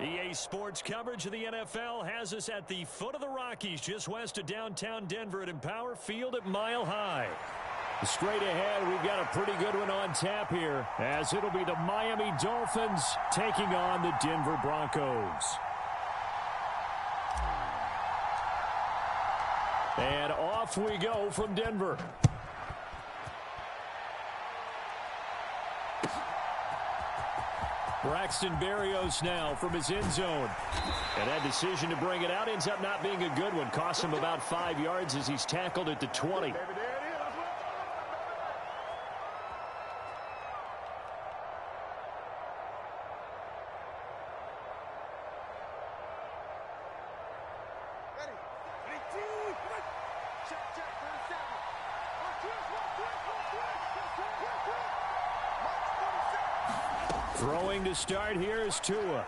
EA Sports coverage of the NFL has us at the foot of the Rockies, just west of downtown Denver at Empower Field at Mile High. Straight ahead, we've got a pretty good one on tap here, as it'll be the Miami Dolphins taking on the Denver Broncos. And off we go from Denver. Braxton Berrios now from his end zone. And that decision to bring it out ends up not being a good one. Cost him about 5 yards as he's tackled at the 20. Throwing to start here is Tua.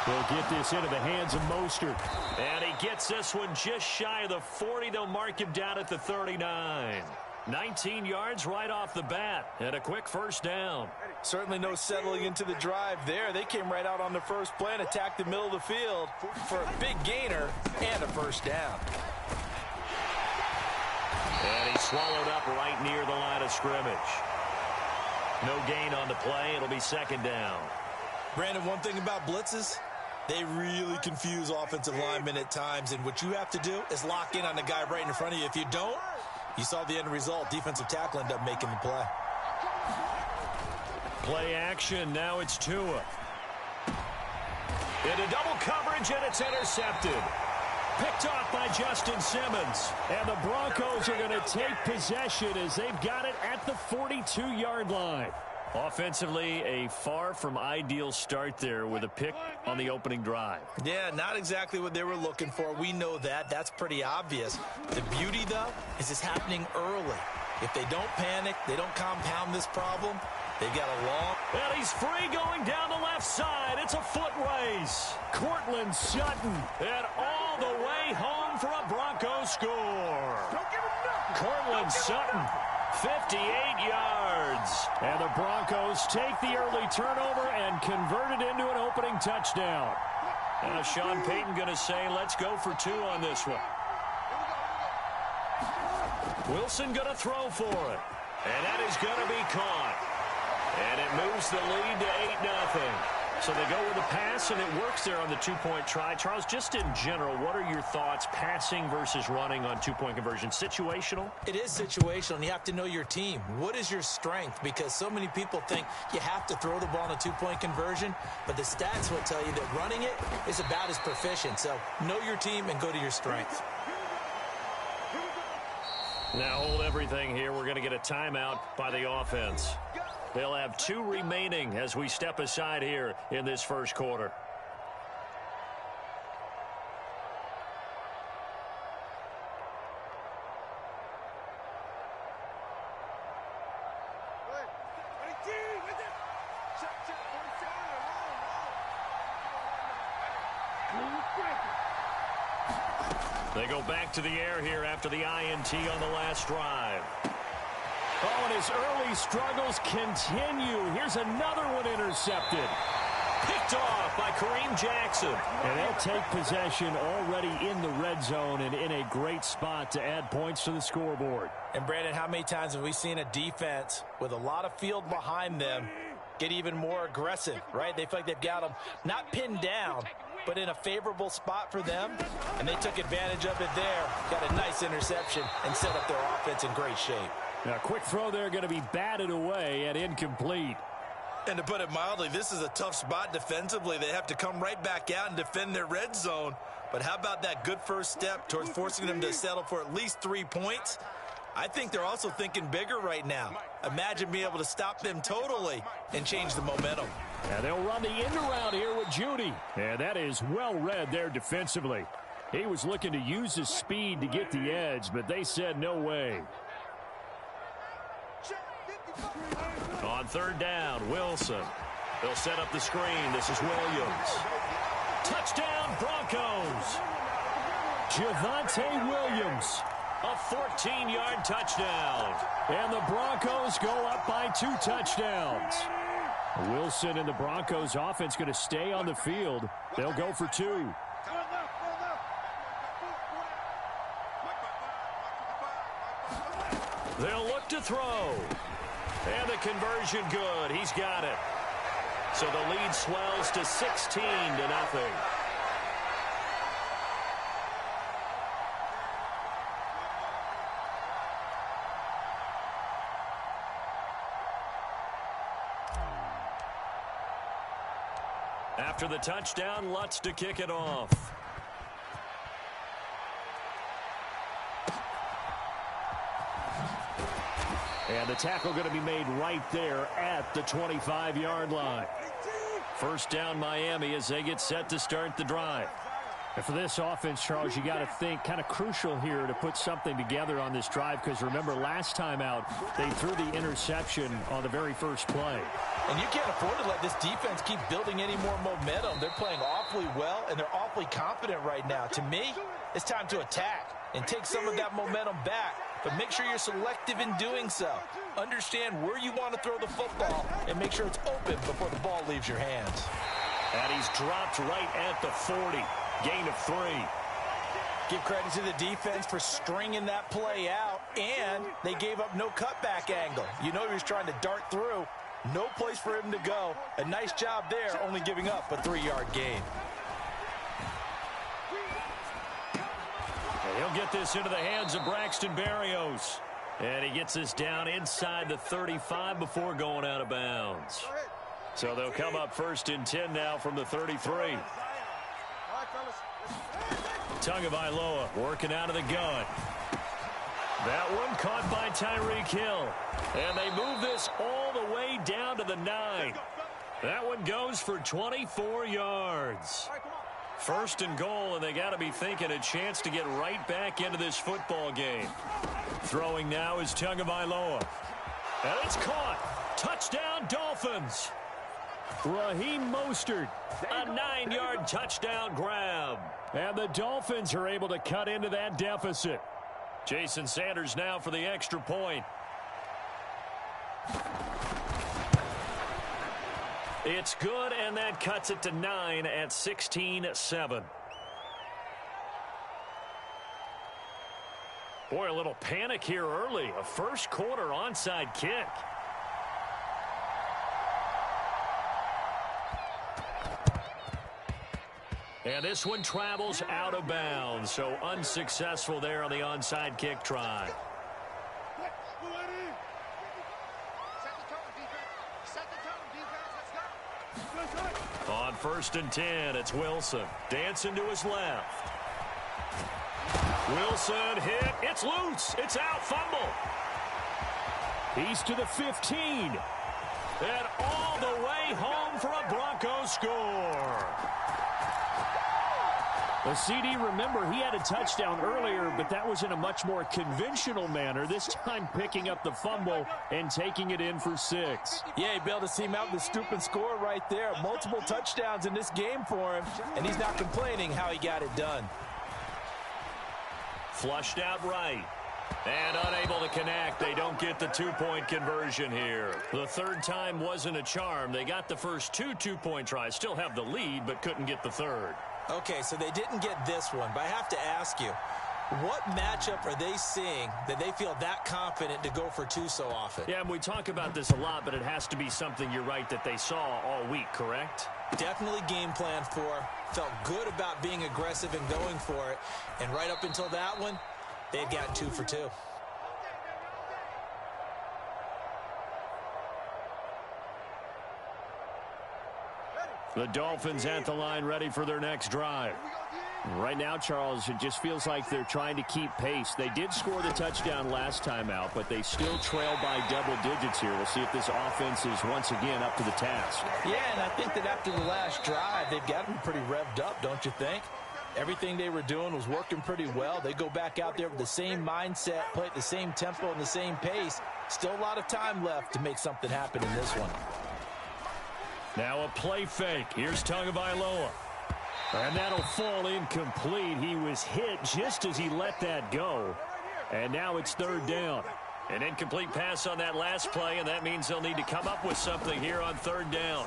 They'll get this into the hands of Mostert. And he gets this one just shy of the 40. They'll mark him down at the 39. 19 yards right off the bat. And a quick first down. Certainly no settling into the drive there. They came right out on the first play and attacked the middle of the field for a big gainer and a first down. And he swallowed up right near the line of scrimmage. No gain on the play. It'll be second down. Brandon, one thing about blitzes, they really confuse offensive linemen at times. And what you have to do is lock in on the guy right in front of you. If you don't, you saw the end result. Defensive tackle ended up making the play. Play action. Now it's Tua. Into double coverage, and it's intercepted. Picked off by Justin Simmons. And the Broncos are going to take possession as they've got it at the 42-yard line. Offensively, a far from ideal start there with a pick on the opening drive. Yeah, not exactly what they were looking for. We know that. That's pretty obvious. The beauty, though, is it's happening early. If they don't panic, they don't compound this problem, they've got a long... And he's free going down the left side. It's a foot race. Cortland Sutton. And all the way home for a Bronco score. Cortland Sutton, 58 yards. And the Broncos take the early turnover and convert it into an opening touchdown. Now Sean Payton going to say, let's go for two on this one. Wilson going to throw for it. And that is going to be caught. And it moves the lead to 8-0. So they go with a pass, and it works there on the two-point try. Charles, just in general, what are your thoughts passing versus running on two-point conversion? Situational? It is situational, and you have to know your team. What is your strength? Because so many people think you have to throw the ball in a two-point conversion, but the stats will tell you that running it is about as proficient. So know your team and go to your strength. Now hold everything here. We're going to get a timeout by the offense. They'll have two remaining as we step aside here in this first quarter. They go back to the air here after the INT on the last drive. Oh, and his early struggles continue. Here's another one intercepted. Picked off by Kareem Jackson. And they'll take possession already in the red zone and in a great spot to add points to the scoreboard. And, Brandon, how many times have we seen a defense with a lot of field behind them get even more aggressive, right? They feel like they've got them not pinned down, but in a favorable spot for them, and they took advantage of it there. Got a nice interception and set up their offense in great shape. Now, quick throw there going to be batted away and incomplete. And to put it mildly, this is a tough spot defensively. They have to come right back out and defend their red zone. But how about that good first step towards forcing them to settle for at least 3 points? I think they're also thinking bigger right now. Imagine being able to stop them totally and change the momentum. And they'll run the end around here with Judy. And that is well read there defensively. He was looking to use his speed to get the edge, but they said no way. On third down, Wilson. They'll set up the screen. This is Williams. Touchdown, Broncos. Javonte Williams. A 14-yard touchdown. And the Broncos go up by 2 touchdowns. Wilson and the Broncos offense going to stay on the field. They'll go for 2. They'll look to throw. And the conversion good. He's got it. So the lead swells to 16-0. After the touchdown, Lutz to kick it off. And the tackle going to be made right there at the 25-yard line. First down, Miami, as they get set to start the drive. And for this offense, Charles, you got to think kind of crucial here to put something together on this drive, because remember, last time out, they threw the interception on the very first play. And you can't afford to let this defense keep building any more momentum. They're playing awfully well, and they're awfully confident right now. To me, it's time to attack and take some of that momentum back. But make sure you're selective in doing so. Understand where you want to throw the football and make sure it's open before the ball leaves your hands. And he's dropped right at the 40. Gain of 3. Give credit to the defense for stringing that play out, and they gave up no cutback angle. You know he was trying to dart through. No place for him to go. A nice job there, only giving up a 3-yard gain. He'll get this into the hands of Braxton Berrios. And he gets this down inside the 35 before going out of bounds. So they'll come up 1st and 10 now from the 33. Tagovailoa working out of the gun. That one caught by Tyreek Hill. And they move this all the way down to the 9. That one goes for 24 yards. 1st and goal, and they got to be thinking a chance to get right back into this football game. Throwing now is Tagovailoa. And it's caught. Touchdown, Dolphins. Raheem Mostert, a 9-yard touchdown grab. And the Dolphins are able to cut into that deficit. Jason Sanders now for the extra point. It's good, and that cuts it to 9 at 16-7. Boy, a little panic here early. A first-quarter onside kick. And this one travels out of bounds, so unsuccessful there on the onside kick try. On 1st and 10, it's Wilson. Dancing to his left. Wilson hit. It's loose. It's out. Fumble. He's to the 15. And all the way home for a Broncos score. The CD, remember, he had a touchdown earlier, but that was in a much more conventional manner. This time picking up the fumble and taking it in for 6. Yeah, he bailed his team out with a stupid score right there. Multiple touchdowns in this game for him, and he's not complaining how he got it done. Flushed out right. And unable to connect. They don't get the 2-point conversion here. The 3rd time wasn't a charm. They got the first 2 2-point tries. Still have the lead, but couldn't get the 3rd. Okay, so they didn't get this one, but I have to ask you, what matchup are they seeing that they feel that confident to go for 2 so often? Yeah, and we talk about this a lot, but it has to be something, you're right, that they saw all week, correct? Definitely game plan for. Felt good about being aggressive and going for it. And right up until that one, they've got 2 for 2. The Dolphins at the line ready for their next drive. Right now, Charles, it just feels like they're trying to keep pace. They did score the touchdown last time out, but they still trail by double digits here. We'll see if this offense is once again up to the task. Yeah, and I think that after the last drive, they've got them pretty revved up, don't you think? Everything they were doing was working pretty well. They go back out there with the same mindset, play at the same tempo and the same pace. Still a lot of time left to make something happen in this one. Now a play fake. Here's Tagovailoa. And that'll fall incomplete. He was hit just as he let that go. And now it's 3rd down. An incomplete pass on that last play, and that means they'll need to come up with something here on third down.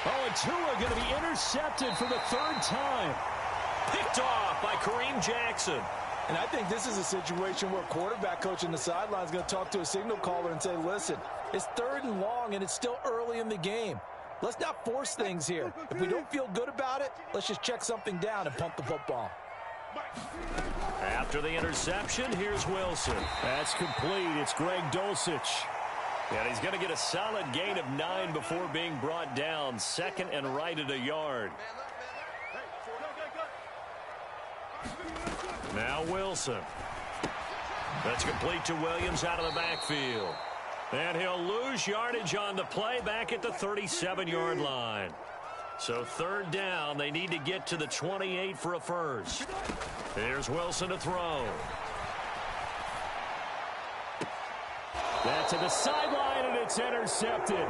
Oh, and Tua going to be intercepted for the third time. Picked off by Kareem Jackson. And I think this is a situation where quarterback coach in the sideline is going to talk to a signal caller and say, listen, it's third and long, and it's still early in the game. Let's not force things here. If we don't feel good about it, let's just check something down and punt the football. After the interception, here's Wilson. That's complete. It's Greg Dulcich. And he's going to get a solid gain of 9 before being brought down. Second and right at a yard. Now Wilson. That's complete to Williams out of the backfield. And he'll lose yardage on the play back at the 37-yard line. So third down, they need to get to the 28 for a first. Here's Wilson to throw. That to the sideline, and it's intercepted.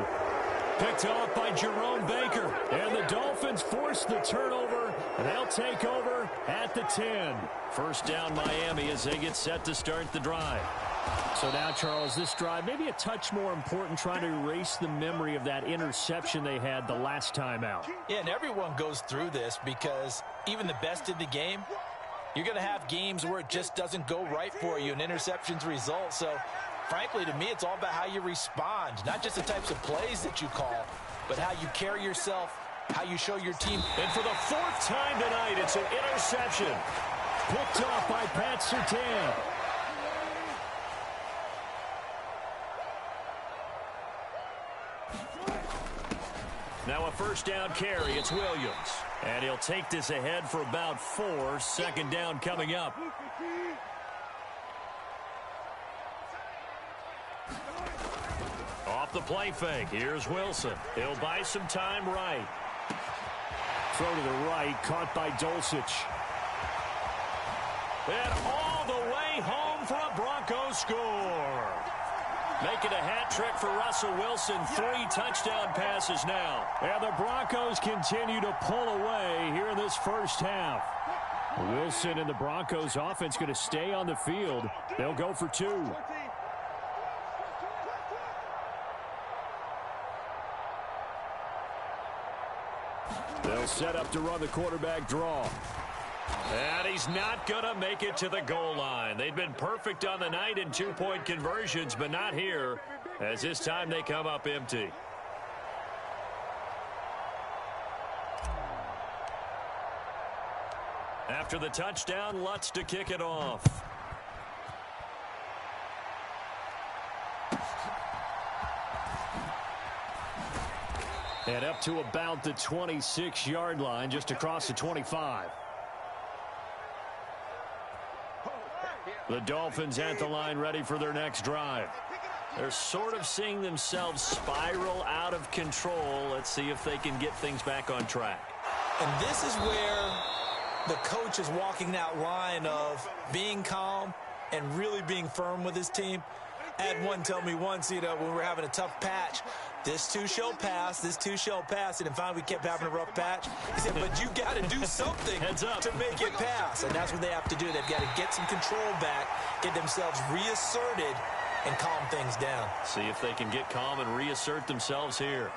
Picked off by Jerome Baker. And the Dolphins force the turnover, and they'll take over at the 10. First down, Miami, as they get set to start the drive. So now, Charles, this drive maybe a touch more important, trying to erase the memory of that interception they had the last time out. Yeah, and everyone goes through this because even the best in the game, you're going to have games where it just doesn't go right for you, and interceptions result. So, frankly, to me, it's all about how you respond, not just the types of plays that you call, but how you carry yourself, how you show your team. And for the fourth time tonight, it's an interception. Picked off by Pat Surtain. Now a first down carry. It's Williams. And he'll take this ahead for about 4. Second down coming up. Off the play fake. Here's Wilson. He'll buy some time right. Throw to the right. Caught by Dulcich. And all the way home for a Broncos score. Making a hat trick for Russell Wilson. 3 touchdown passes now. And the Broncos continue to pull away here in this first half. Wilson and the Broncos offense going to stay on the field. They'll go for 2. They'll set up to run the quarterback draw. And he's not going to make it to the goal line. They've been perfect on the night in 2-point conversions, but not here, as this time they come up empty. After the touchdown, Lutz to kick it off. And up to about the 26-yard line, just across the 25. The Dolphins at the line, ready for their next drive. They're sort of seeing themselves spiral out of control. Let's see if they can get things back on track. And this is where the coach is walking that line of being calm and really being firm with his team. I had one tell me once, when we were having a tough patch, this too shall pass, this too shall pass. And finally we kept having a rough patch. He said, but you got to do something to make it pass. And that's what they have to do. They've got to get some control back, get themselves reasserted, and calm things down. See if they can get calm and reassert themselves here.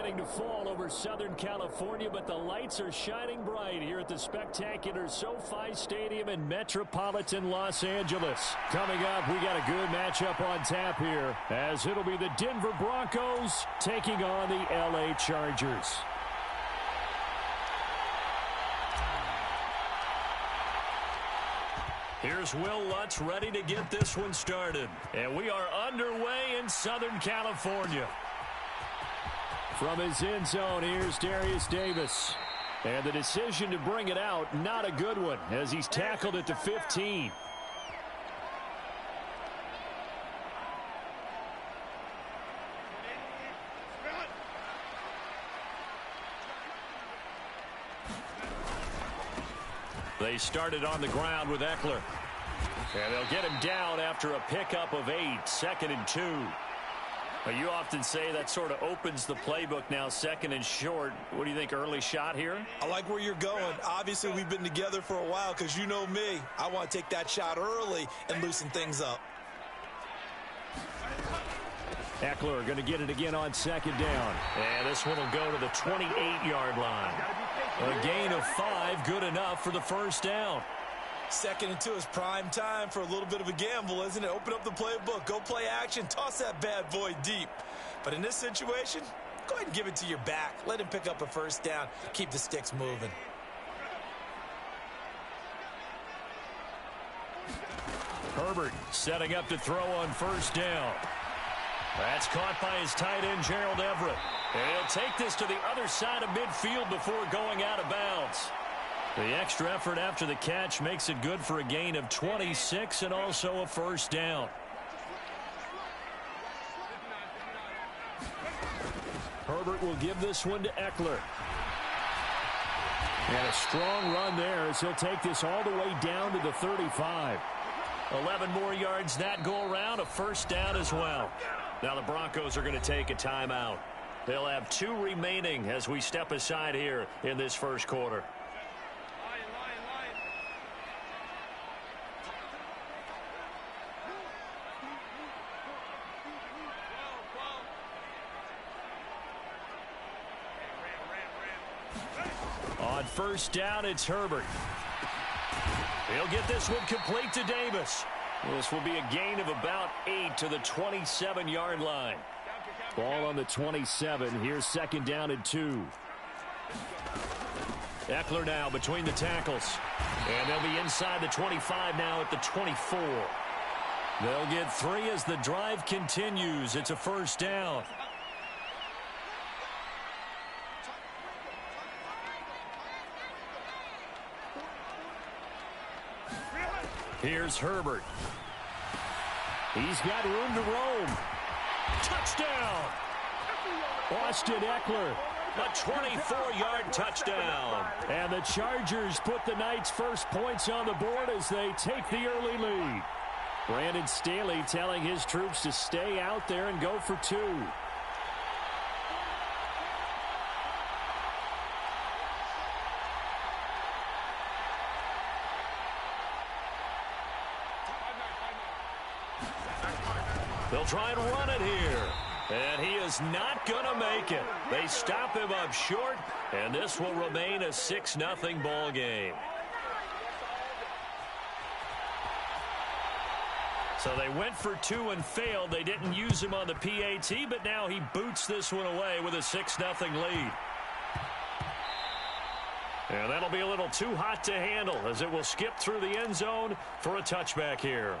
beginning to fall over Southern California, but the lights are shining bright here at the spectacular SoFi Stadium in metropolitan Los Angeles. Coming up, we got a good matchup on tap here, as it'll be the Denver Broncos taking on the LA Chargers. Here's Will Lutz ready to get this one started. And we are underway in Southern California. From his end zone, here's Darius Davis. And the decision to bring it out, not a good one, as he's tackled at the 15. They started on the ground with Eckler. And they'll get him down after a pickup of 8, 2nd and 2. But you often say that sort of opens the playbook now, 2nd and short. What do you think, early shot here? I like where you're going. Obviously, we've been together for a while because you know me. I want to take that shot early and loosen things up. Eckler going to get it again on 2nd down. And this one will go to the 28-yard line. A gain of 5, good enough for the first down. 2nd and 2 is prime time for a little bit of a gamble, isn't it? Open up the playbook, go play action, toss that bad boy deep. But in this situation, go ahead and give it to your back. Let him pick up a first down. Keep the sticks moving. Herbert setting up to throw on first down. That's caught by his tight end, Gerald Everett. And he'll take this to the other side of midfield before going out of bounds. The extra effort after the catch makes it good for a gain of 26 and also a first down. Herbert will give this one to Eckler. And a strong run there as he'll take this all the way down to the 35. 11 more yards that go around, a first down as well. Now the Broncos are going to take a timeout. They'll have 2 remaining as we step aside here in this first quarter. On first down, it's Herbert. He'll get this one complete to Davis. This will be a gain of about 8 to the 27-yard line. Ball on the 27. Here's 2nd down and 2. Eckler now between the tackles. And they'll be inside the 25 now at the 24. They'll get 3 as the drive continues. It's a first down. Here's Herbert. He's got room to roam. Touchdown! Austin Eckler, a 24-yard touchdown. And the Chargers put the night's first points on the board as they take the early lead. Brandon Staley telling his troops to stay out there and go for 2. They'll try and run it here. And he is not going to make it. They stop him up short, and this will remain a 6-0 ball game. So they went for 2 and failed. They didn't use him on the PAT, but now he boots this one away with a 6-0 lead. And that'll be a little too hot to handle as it will skip through the end zone for a touchback here.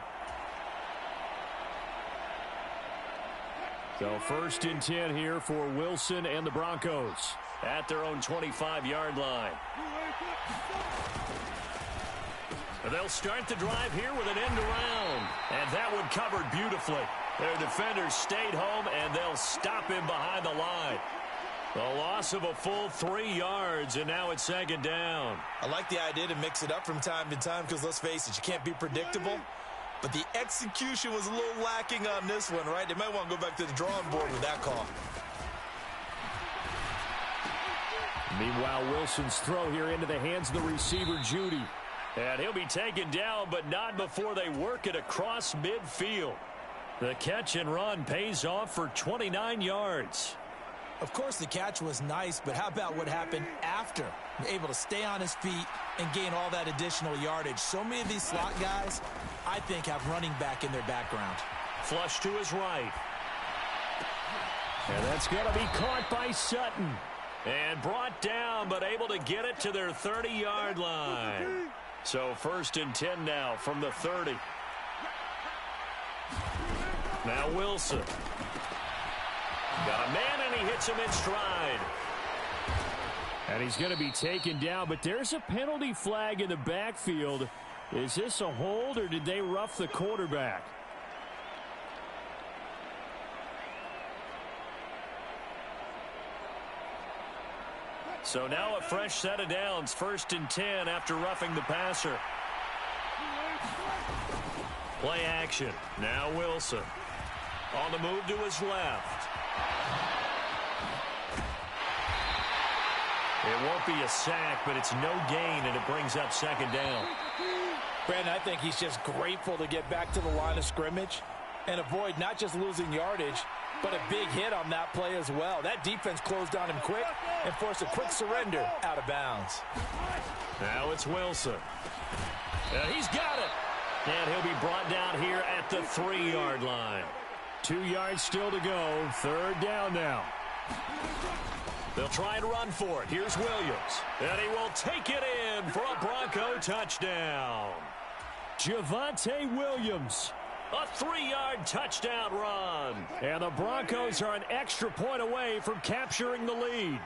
So 1st and 10 here for Wilson and the Broncos at their own 25-yard line. And they'll start the drive here with an end around. And that one covered beautifully. Their defenders stayed home, and they'll stop him behind the line. A loss of a full 3 yards, and now it's 2nd down. I like the idea to mix it up from time to time because, let's face it, you can't be predictable. But the execution was a little lacking on this one, right? They might want to go back to the drawing board with that call. Meanwhile, Wilson's throw here into the hands of the receiver, Judy. And he'll be taken down, but not before they work it across midfield. The catch and run pays off for 29 yards. Of course, the catch was nice, but how about what happened after? Able to stay on his feet and gain all that additional yardage. So many of these slot guys, I think, have running back in their background. Flush to his right. And that's going to be caught by Sutton. And brought down, but able to get it to their 30-yard line. So 1st and 10 now from the 30. Now Wilson. Got a man, and he hits him in stride. And he's going to be taken down, but there's a penalty flag in the backfield. Is this a hold, or did they rough the quarterback? So now a fresh set of downs, 1st and 10 after roughing the passer. Play action. Now Wilson. On the move to his left. It won't be a sack, but it's no gain, and it brings up 2nd down. Brandon, I think he's just grateful to get back to the line of scrimmage and avoid not just losing yardage, but a big hit on that play as well. That defense closed on him quick and forced a quick surrender out of bounds. Now it's Wilson. And he's got it. And he'll be brought down here at the 3-yard line. 2 yards still to go. 3rd down now. They'll try and run for it. Here's Williams. And he will take it in for a Bronco touchdown. Javonte Williams. A 3-yard touchdown run. And the Broncos are an extra point away from capturing the lead.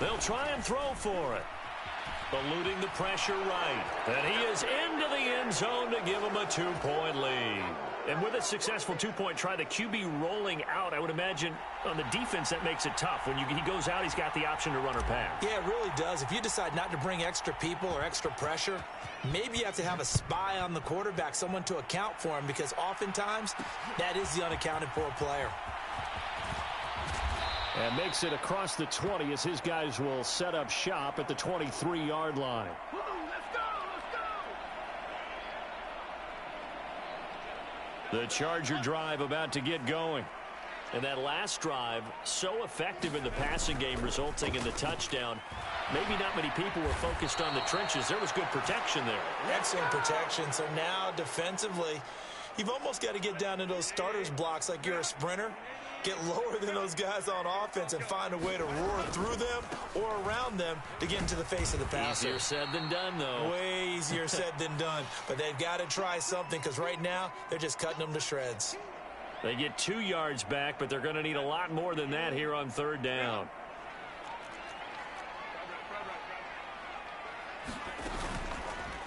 They'll try and throw for it. Eluding the pressure right. And he is into the end zone to give him a 2-point lead. And with a successful 2-point try, the QB rolling out, I would imagine on the defense that makes it tough. When he goes out, he's got the option to run or pass. Yeah, it really does. If you decide not to bring extra people or extra pressure, maybe you have to have a spy on the quarterback, someone to account for him, because oftentimes that is the unaccounted for player. And makes it across the 20 as his guys will set up shop at the 23-yard line. The Charger drive about to get going. And that last drive, so effective in the passing game, resulting in the touchdown. Maybe not many people were focused on the trenches. There was good protection there. Excellent protection. So now defensively, you've almost got to get down into those starters blocks like you're a sprinter. Get lower than those guys on offense and find a way to roar through them or around them to get into the face of the passer. Easier said than done, though. Way easier said than done. But they've got to try something, because right now they're just cutting them to shreds. They get 2 yards back, but they're going to need a lot more than that here on 3rd down.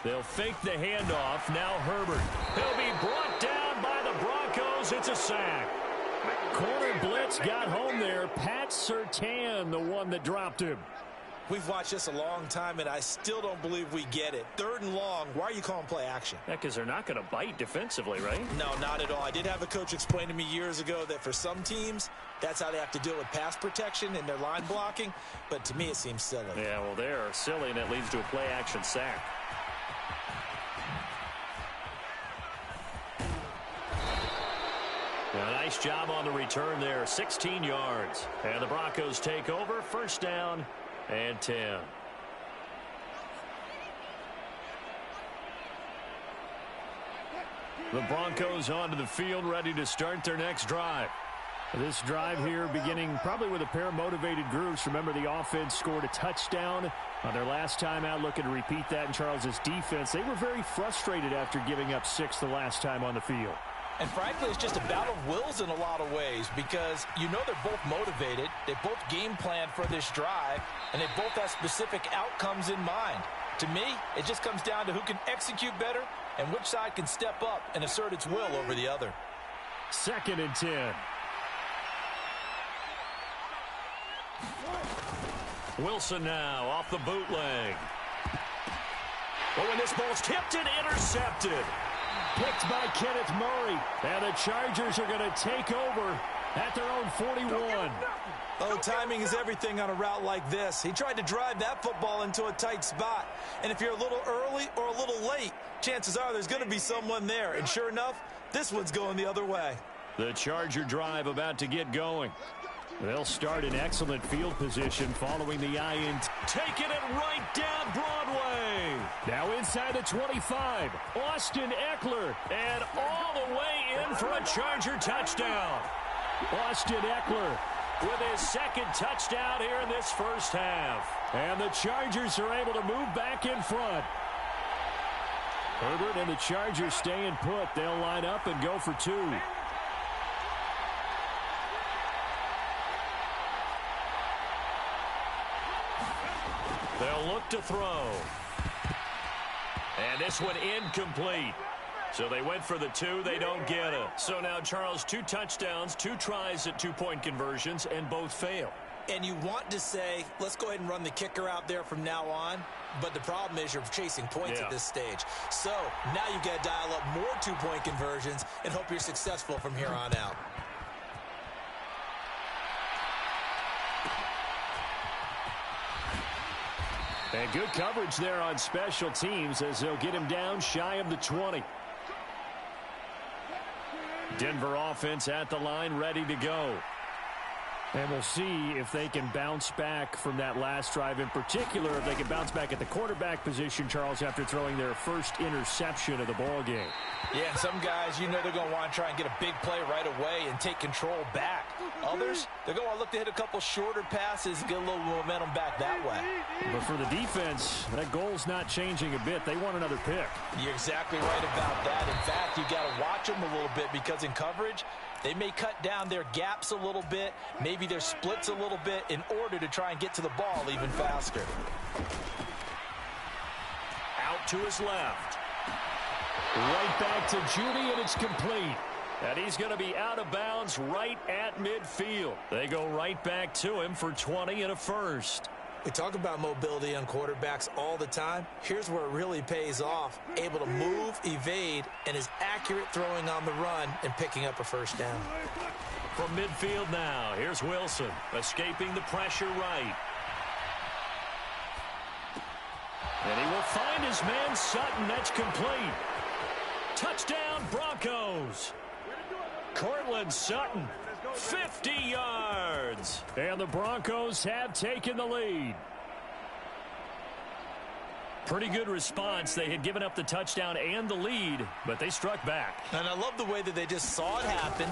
They'll fake the handoff. Now Herbert. He'll be brought down by the Broncos. It's a sack. Corner blitz got home there. Pat Surtain, the one that dropped him. We've watched this a long time, and I still don't believe we get it. 3rd and long, why are you calling play action? Yeah, because they're not going to bite defensively, right? No, not at all. I did have a coach explain to me years ago that for some teams, that's how they have to deal with pass protection and their line blocking. But to me, it seems silly. Yeah, well, they're silly, and that leads to a play action sack. A nice job on the return there, 16 yards. And the Broncos take over, 1st down and 10. The Broncos onto the field, ready to start their next drive. This drive here beginning probably with a pair of motivated groups. Remember, the offense scored a touchdown on their last time out, looking to repeat that in Charles's defense. They were very frustrated after giving up 6 the last time on the field. And frankly, it's just a battle of wills in a lot of ways, because you know they're both motivated, they both game plan for this drive, and they both have specific outcomes in mind. To me, it just comes down to who can execute better and which side can step up and assert its will over the other. 2nd and 10. Wilson now off the bootleg. Oh, and this ball's tipped and intercepted. Picked by Kenneth Murray. And the Chargers are going to take over at their own 41. Oh, timing is everything on a route like this. He tried to drive that football into a tight spot. And if you're a little early or a little late, chances are there's going to be someone there. And sure enough, This one's going the other way. The Charger drive about to get going. They'll start in excellent field position following the INT. Taking it right down Broadway. Now inside the 25. Austin Eckler. And all the way in for a Charger touchdown. Austin Eckler with his second touchdown here in this first half. And the Chargers are able to move back in front. Herbert and the Chargers staying put. They'll line up and go for two. They'll look to throw. And this one incomplete. So they went for the two. They don't get it. So now, Charles, 2 touchdowns, 2 tries at 2-point conversions, and both fail. And you want to say, let's go ahead and run the kicker out there from now on. But the problem is you're chasing points at this stage. So now you got to dial up more 2-point conversions and hope you're successful from here on out. And good coverage there on special teams as they'll get him down shy of the 20. Denver offense at the line, ready to go. And we'll see if they can bounce back from that last drive, in particular if they can bounce back at the quarterback position, Charles, after throwing their first interception of the ball game. Yeah, and some guys, you know they're going to want to try and get a big play right away and take control back. Others, they're going to look to hit a couple shorter passes and get a little momentum back that way. But for the defense, that goal's not changing a bit. They want another pick. You're exactly right about that. In fact, you got to watch them a little bit because in coverage, they may cut down their gaps a little bit, maybe their splits a little bit in order to try and get to the ball even faster. Out to his left. Right back to Judy, and it's complete. And he's going to be out of bounds right at midfield. They go right back to him for 20 and a first. We talk about mobility on quarterbacks all the time. Here's where it really pays off. Able to move, evade, and is accurate throwing on the run and picking up a first down. From midfield now, here's Wilson, escaping the pressure right. And he will find his man Sutton. That's complete. Touchdown, Broncos. Cortland Sutton, 50 yards. And the Broncos have taken the lead. Pretty good response. They had given up the touchdown and the lead, but they struck back. And I love the way that they just saw it happen.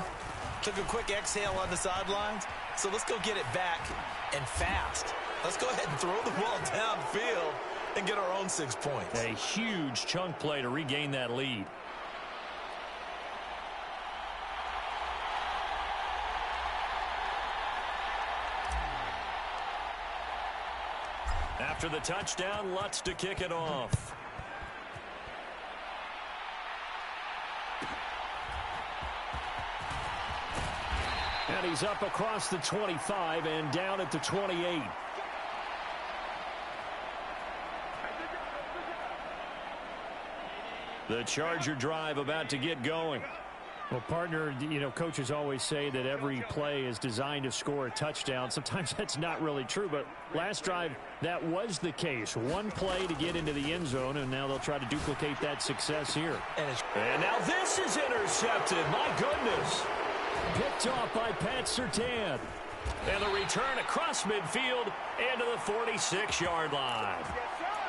Took a quick exhale on the sidelines. So let's go get it back and fast. Let's go ahead and throw the ball downfield and get our own 6 points. A huge chunk play to regain that lead. After the touchdown, Lutz to kick it off. And he's up across the 25 and down at the 28. The Charger drive about to get going. Well, partner, you know, coaches always say that every play is designed to score a touchdown. Sometimes that's not really true, but last drive, that was the case. One play to get into the end zone, and now they'll try to duplicate that success here. And now this is intercepted. My goodness. Picked off by Pat Surtain. And the return across midfield into the 46-yard line.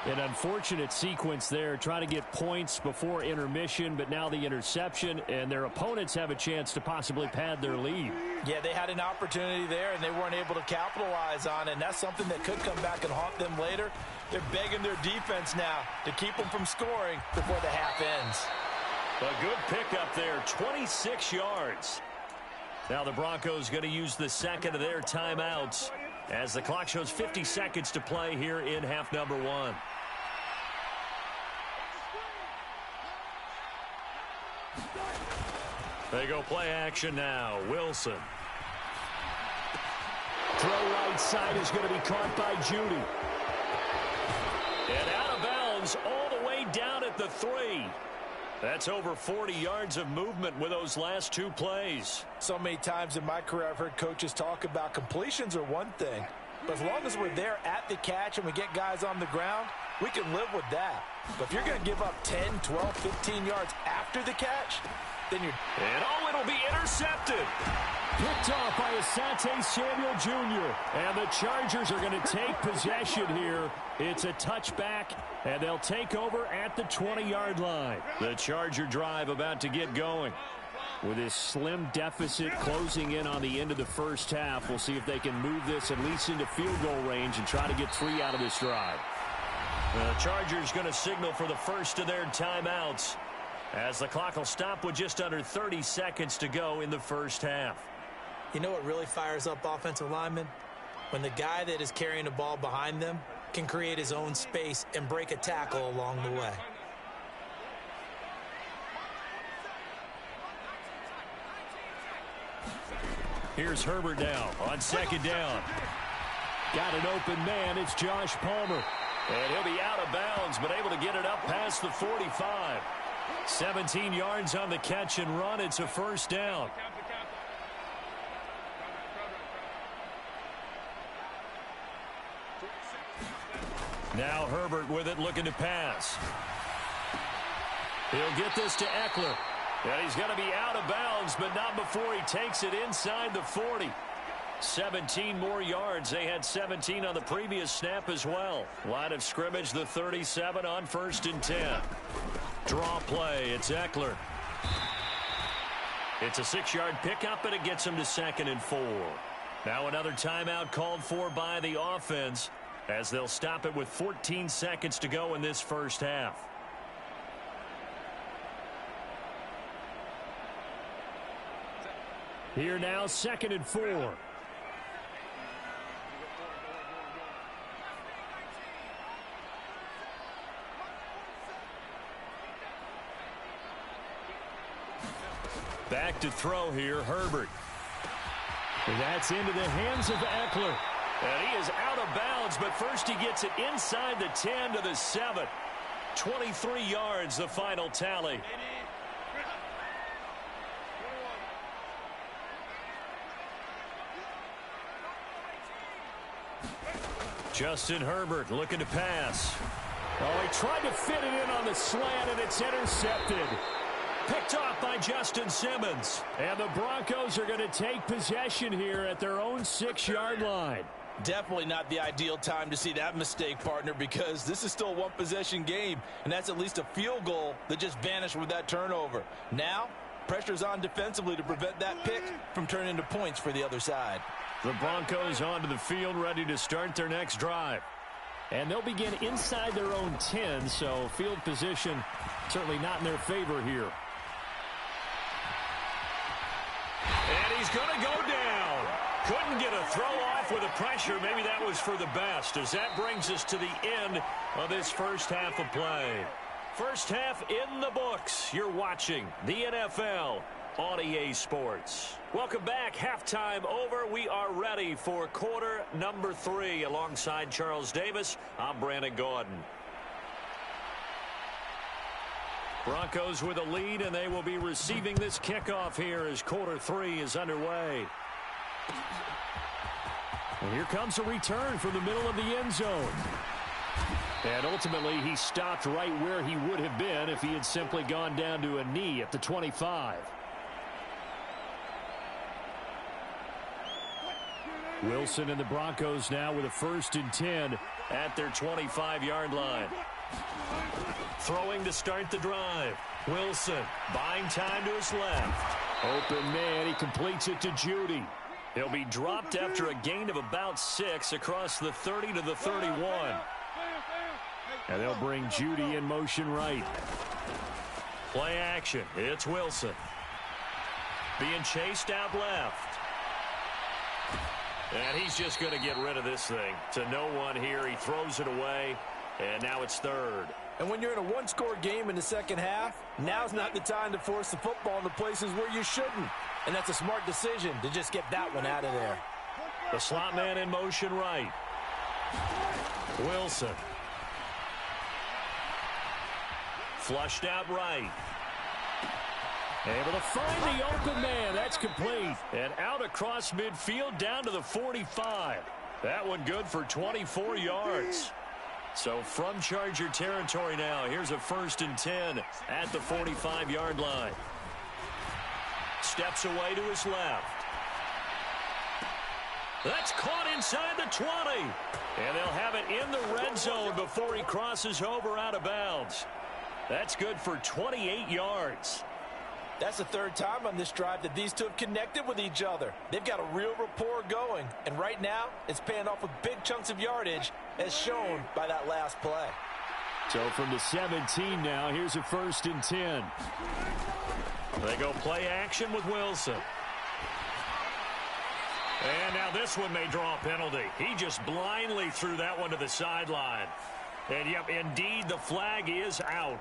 An unfortunate sequence there, trying to get points before intermission, but now the interception, and their opponents have a chance to possibly pad their lead. Yeah, they had an opportunity there, and they weren't able to capitalize on it, and that's something that could come back and haunt them later. They're begging their defense now to keep them from scoring before the half ends. A good pickup there, 26 yards. Now the Broncos going to use the second of their timeouts as the clock shows 50 seconds to play here in half number 1. They go play action now. Wilson. Throw right side is going to be caught by Judy. And out of bounds all the way down at the 3. That's over 40 yards of movement with those last 2 plays. So many times in my career I've heard coaches talk about completions are one thing. But as long as we're there at the catch and we get guys on the ground, we can live with that. But if you're going to give up 10, 12, 15 yards after the catch, then you're... And oh, it'll be intercepted. Picked off by Asante Samuel Jr. And the Chargers are going to take possession here. It's a touchback, and they'll take over at the 20-yard line. The Charger drive about to get going. With this slim deficit closing in on the end of the first half, we'll see if they can move this at least into field goal range and try to get 3 out of this drive. The Chargers going to signal for the first of their timeouts as the clock will stop with just under 30 seconds to go in the first half. You know what really fires up offensive linemen? When the guy that is carrying the ball behind them can create his own space and break a tackle along the way. Here's Herbert now on second down. Got an open man. It's Josh Palmer. And he'll be out of bounds, but able to get it up past the 45. 17 yards on the catch and run. It's a first down. Now Herbert with it, looking to pass. He'll get this to Eckler. And he's going to be out of bounds, but not before he takes it inside the 40. 17 more yards. They had 17 on the previous snap as well. Line of scrimmage, the 37 on 1st and 10. Draw play. It's Eckler. It's a 6-yard pickup, and it gets him to 2nd and 4. Now another timeout called for by the offense as they'll stop it with 14 seconds to go in this first half. Here now, 2nd and 4. Back to throw here, Herbert. And that's into the hands of Eckler. And he is out of bounds, but first he gets it inside the 10 to the 7. 23 yards, the final tally. Justin Herbert looking to pass. Oh, he tried to fit it in on the slant, and it's intercepted. Picked off by Justin Simmons. And the Broncos are going to take possession here at their own 6-yard line. Definitely not the ideal time to see that mistake, partner, because this is still a one-possession game, and that's at least a field goal that just vanished with that turnover. Now, pressure's on defensively to prevent that pick from turning into points for the other side. The Broncos onto the field, ready to start their next drive. And they'll begin inside their own 10, so field position certainly not in their favor here. And he's going to go down. Couldn't get a throw off with the pressure. Maybe that was for the best, as that brings us to the end of this first half of play. First half in the books. You're watching the NFL on EA Sports. Welcome back. Halftime over. We are ready for quarter number 3. Alongside Charles Davis, I'm Brandon Gordon. Broncos with a lead, and they will be receiving this kickoff here as quarter 3 is underway. And here comes a return from the middle of the end zone. And ultimately, he stopped right where he would have been if he had simply gone down to a knee at the 25. Wilson and the Broncos now with a 1st and 10 at their 25-yard line. Throwing to start the drive. Wilson buying time to his left. Open man, he completes it to Judy. He'll be dropped after a gain of about 6 across the 30 to the 31. And they'll bring Judy in motion right. Play action. It's Wilson. Being chased out left. And he's just going to get rid of this thing. To no one here. He throws it away. And now it's 3rd. And when you're in a one-score game in the second half, now's not the time to force the football in the places where you shouldn't. And that's a smart decision to just get that one out of there. The slot man in motion right. Wilson. Flushed out right. Able to find the open man. That's complete. And out across midfield down to the 45. That one good for 24 yards. So from Charger territory now, here's a 1st and 10 at the 45-yard line. steps away to his left. That's caught inside the 20. And they'll have it in the red zone before he crosses over out of bounds. That's good for 28 yards. That's the third time on this drive that these two have connected with each other. They've got a real rapport going. And right now, it's paying off with big chunks of yardage, as shown by that last play. So from the 17 now, here's a 1st and 10. They go play action with Wilson. And now this one may draw a penalty. He just blindly threw that one to the sideline. And, yep, indeed, the flag is out.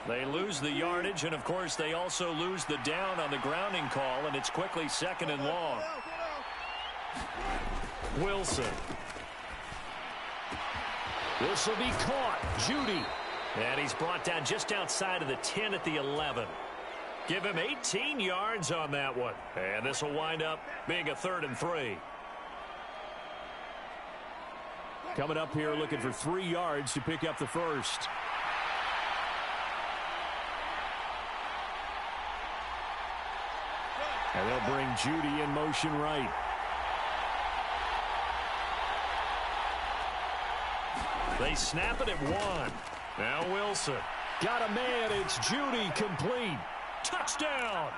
They lose the yardage, and, of course, they also lose the down on the grounding call, and it's quickly 2nd and long. Wilson. This will be caught. Judy. And he's brought down just outside of the 10 at the 11. Give him 18 yards on that one. And this will wind up being a 3rd and 3. Coming up here looking for 3 yards to pick up the first. And they'll bring Judy in motion right. They snap it at 1. Now Wilson. Got a man. It's Judy, complete. Touchdown.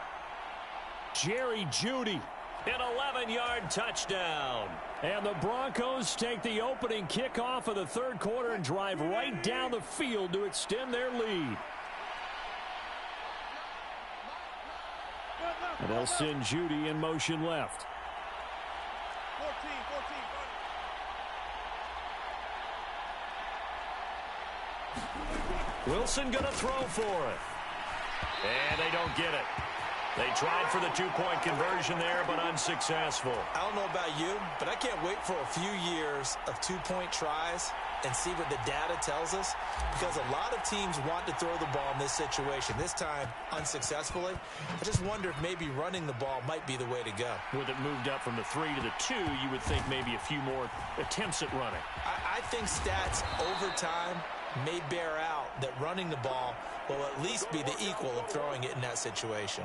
Jerry Judy. An 11-yard touchdown. And the Broncos take the opening kickoff of the 3rd quarter and drive right down the field to extend their lead. And they'll send Judy in motion left. 14. Wilson going to throw for it. And they don't get it. They tried for the 2-point conversion there, but unsuccessful. I don't know about you, but I can't wait for a few years of 2-point tries and see what the data tells us, because a lot of teams want to throw the ball in this situation. This time, unsuccessfully. I just wonder if maybe running the ball might be the way to go. With it moved up from the 3 to the 2, you would think maybe a few more attempts at running. I think stats over time may bear out that running the ball will at least be the equal of throwing it in that situation.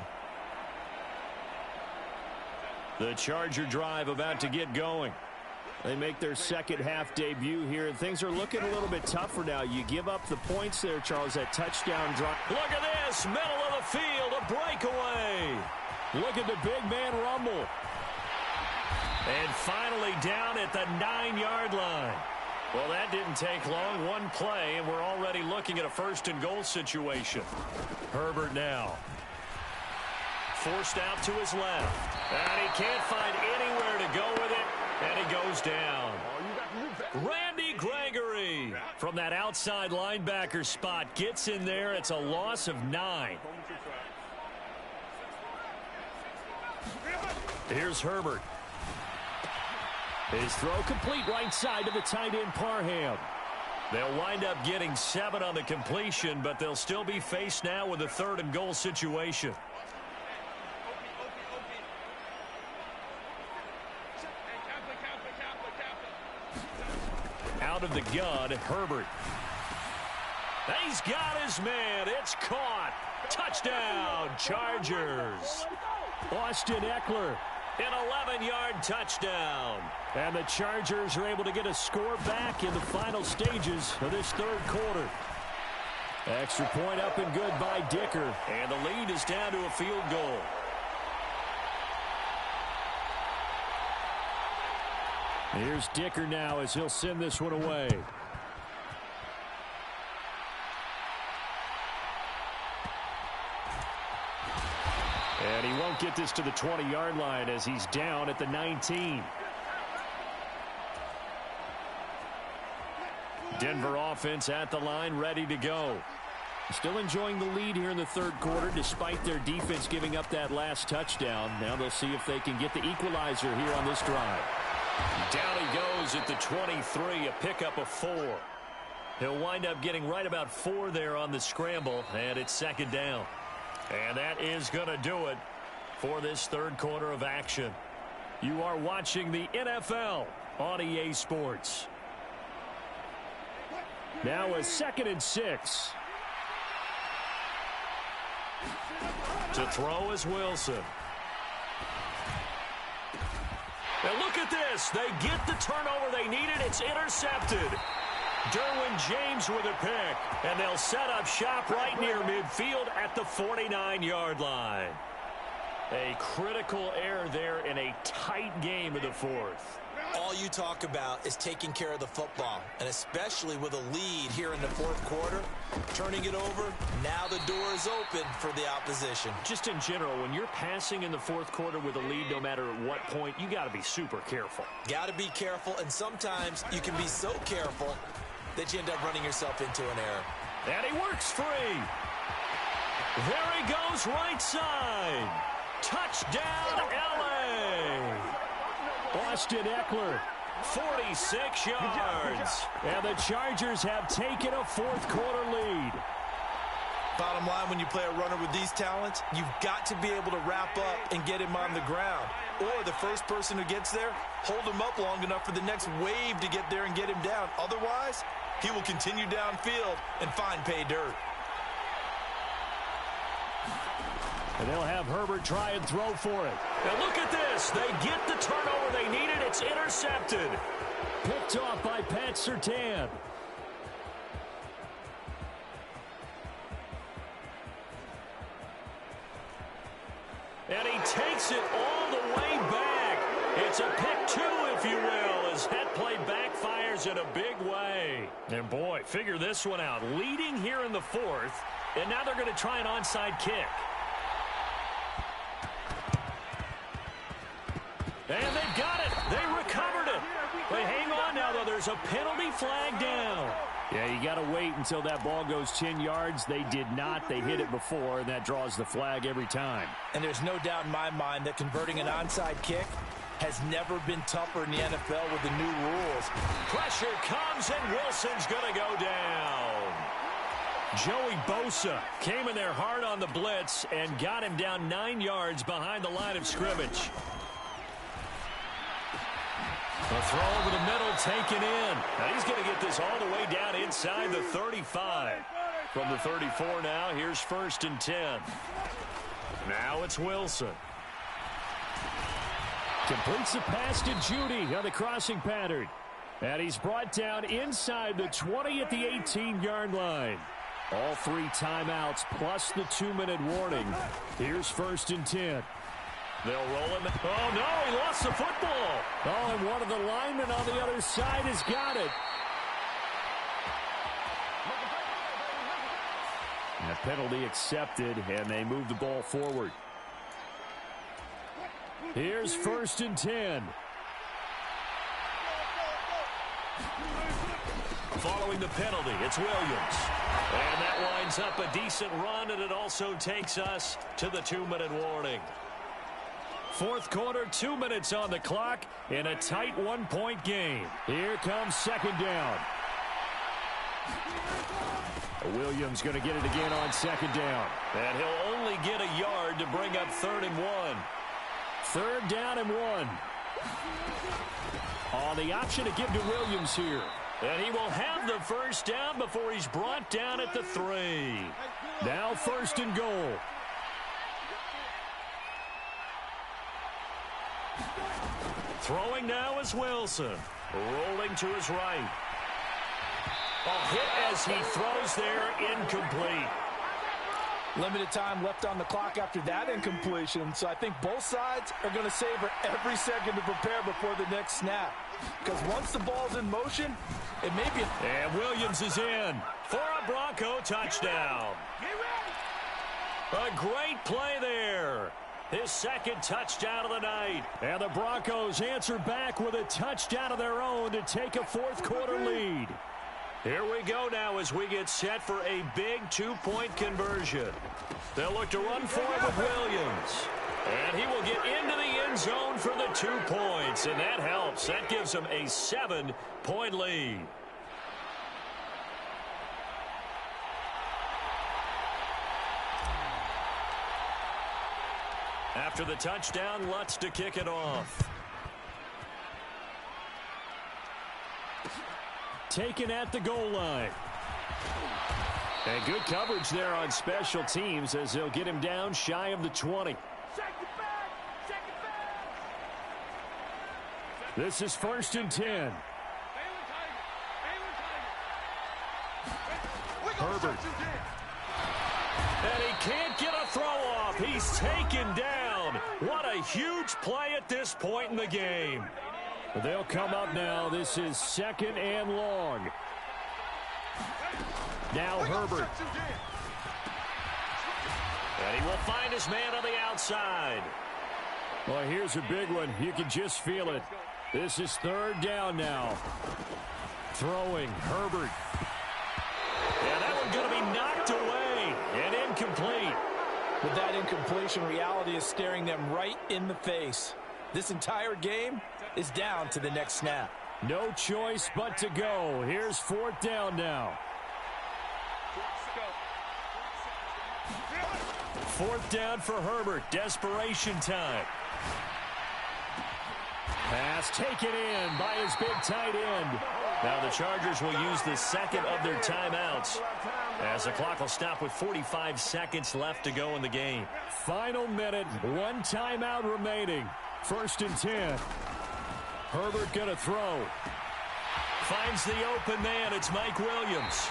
The Charger drive about to get going. They make their second half debut here, and things are looking a little bit tougher now. You give up the points there, Charles, that touchdown drive. Look at this, middle of the field, a breakaway. Look at the big man rumble. And finally down at the 9-yard line. Well, that didn't take long. One play, and we're already looking at a 1st and goal situation. Herbert now. Forced out to his left. And he can't find anywhere to go with it. And he goes down. Randy Gregory from that outside linebacker spot gets in there. It's a loss of 9. Here's Herbert. His throw complete right side to the tight end Parham. They'll wind up getting 7 on the completion, but they'll still be faced now with a 3rd and goal situation. Out of the gun, Herbert. He's got his man. It's caught. Touchdown, Chargers. Austin Eckler. An 11-yard touchdown. And the Chargers are able to get a score back in the final stages of this 3rd quarter. Extra point up and good by Dicker. And the lead is down to a field goal. Here's Dicker now as he'll send this one away. And he won't get this to the 20-yard line as he's down at the 19. Denver offense at the line, ready to go. Still enjoying the lead here in the 3rd quarter despite their defense giving up that last touchdown. Now they'll see if they can get the equalizer here on this drive. Down he goes at the 23, a pickup of 4. He'll wind up getting right about 4 there on the scramble, and it's 2nd down. And that is going to do it for this 3rd quarter of action. You are watching the NFL on EA Sports. Now a 2nd and 6. To throw is Wilson. And look at this. They get the turnover they needed. It's intercepted. Derwin James with a pick. And they'll set up shop right near midfield at the 49-yard line. A critical error there in a tight game of the fourth. All you talk about is taking care of the football, and especially with a lead here in the fourth quarter, turning it over, now the door is open for the opposition. Just in general, when you're passing in the fourth quarter with a lead, no matter at what point, you got to be super careful. Got to be careful, and sometimes you can be so careful that you end up running yourself into an error. And he works free. There he goes, right side. Touchdown, L.A. Austin Eckler, 46 yards. And the Chargers have taken a fourth quarter lead. Bottom line, when you play a runner with these talents, you've got to be able to wrap up and get him on the ground. Or the first person who gets there, hold him up long enough for the next wave to get there and get him down. Otherwise, he will continue downfield and find pay dirt. And they'll have Herbert try and throw for it. And look at this. They get the turnover they needed. It's intercepted. Picked off by Pat Surtain. And he takes it all the way back. It's a pick two, if you will, as that play backfires in a big way. And boy, figure this one out. Leading here in the fourth, and now they're going to try an onside kick. And they've got it. They recovered it. They hang on now, though. There's a penalty flag down. Yeah, you got to wait until that ball goes 10 yards. They did not. They hit it before, and that draws the flag every time. And there's no doubt in my mind that converting an onside kick has never been tougher in the NFL with the new rules. Pressure comes, and Wilson's going to go down. Joey Bosa came in there hard on the blitz and got him down 9 yards behind the line of scrimmage. The throw over the middle taken in. Now he's going to get this all the way down inside the 35. From the 34 now, here's 1st and 10. Now it's Wilson. Completes the pass to Judy on the crossing pattern. And he's brought down inside the 20 at the 18-yard line. All 3 timeouts plus the 2-minute warning. Here's 1st and 10. They'll roll him. Oh, no, he lost the football. Oh, and one of the linemen on the other side has got it. And a penalty accepted, and they move the ball forward. Here's 1st and 10. Following the penalty, it's Williams. And that winds up a decent run, and it also takes us to the 2-minute warning. Fourth quarter, 2 minutes on the clock in a tight 1-point game. Here comes 2nd down. Williams going to get it again on 2nd down. And he'll only get a yard to bring up 3rd and 1. 3rd down and 1. On the option to give to Williams here. And he will have the 1st down before he's brought down at the 3. Now 1st and goal. Throwing now is Wilson. Rolling to his right. A hit as he throws there, incomplete. Limited time left on the clock after that incompletion, so I think both sides are going to savor every second to prepare before the next snap. Because once the ball's in motion, it may be... And Williams is in for a Bronco touchdown. A great play there. His 2nd touchdown of the night. And the Broncos answer back with a touchdown of their own to take a 4th quarter lead. Here we go now as we get set for a big 2-point conversion. They'll look to run forward with Williams. And he will get into the end zone for the 2 points. And that helps. That gives him a 7-point lead. After the touchdown, Lutz to kick it off. Taken at the goal line. And good coverage there on special teams as they'll get him down shy of the 20. This is 1st and 10. Herbert. And he can't get a throw off. He's taken down. What a huge play at this point in the game. They'll come up now. This is 2nd and long. Now Herbert. And he will find his man on the outside. Well, here's a big one. You can just feel it. This is 3rd down now. Throwing, Herbert. And that one's going to be knocked away and incomplete. With that incompletion, reality is staring them right in the face. This entire game is down to the next snap. No choice but to go. Here's 4th down now. 4th down for Herbert. Desperation time. Pass taken in by his big tight end. Now the Chargers will use the 2nd of their timeouts as the clock will stop with 45 seconds left to go in the game. Final minute, 1 timeout remaining. 1st and 10. Herbert going to throw. Finds the open man. It's Mike Williams.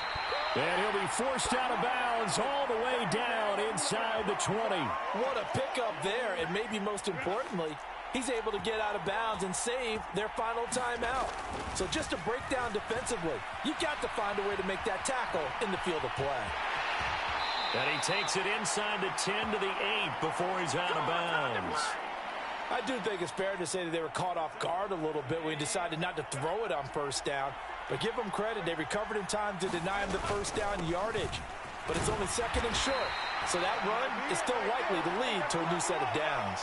And he'll be forced out of bounds all the way down inside the 20. What a pickup there, and maybe most importantly, he's able to get out of bounds and save their final timeout. So just to break down defensively, you've got to find a way to make that tackle in the field of play. And he takes it inside the 10 to the 8 before he's out of bounds. I do think it's fair to say that they were caught off guard a little bit when he decided not to throw it on 1st down. But give them credit, they recovered in time to deny him the 1st down yardage. But it's only 2nd and short, so that run is still likely to lead to a new set of downs.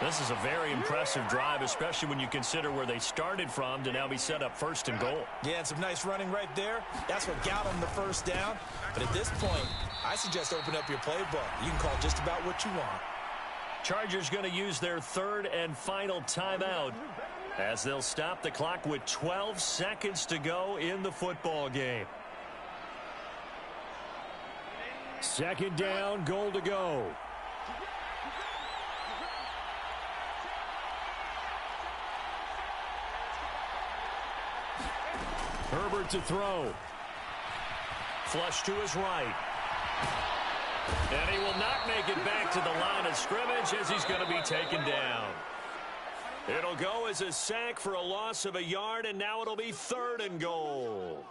This is a very impressive drive, especially when you consider where they started from to now be set up 1st and goal. Yeah, and some nice running right there. That's what got them the 1st down. But at this point, I suggest open up your playbook. You can call just about what you want. Chargers going to use their 3rd and final timeout as they'll stop the clock with 12 seconds to go in the football game. 2nd down, goal to go. Herbert to throw. Flush to his right. And he will not make it back to the line of scrimmage as he's going to be taken down. It'll go as a sack for a loss of a yard, and now it'll be 3rd and goal.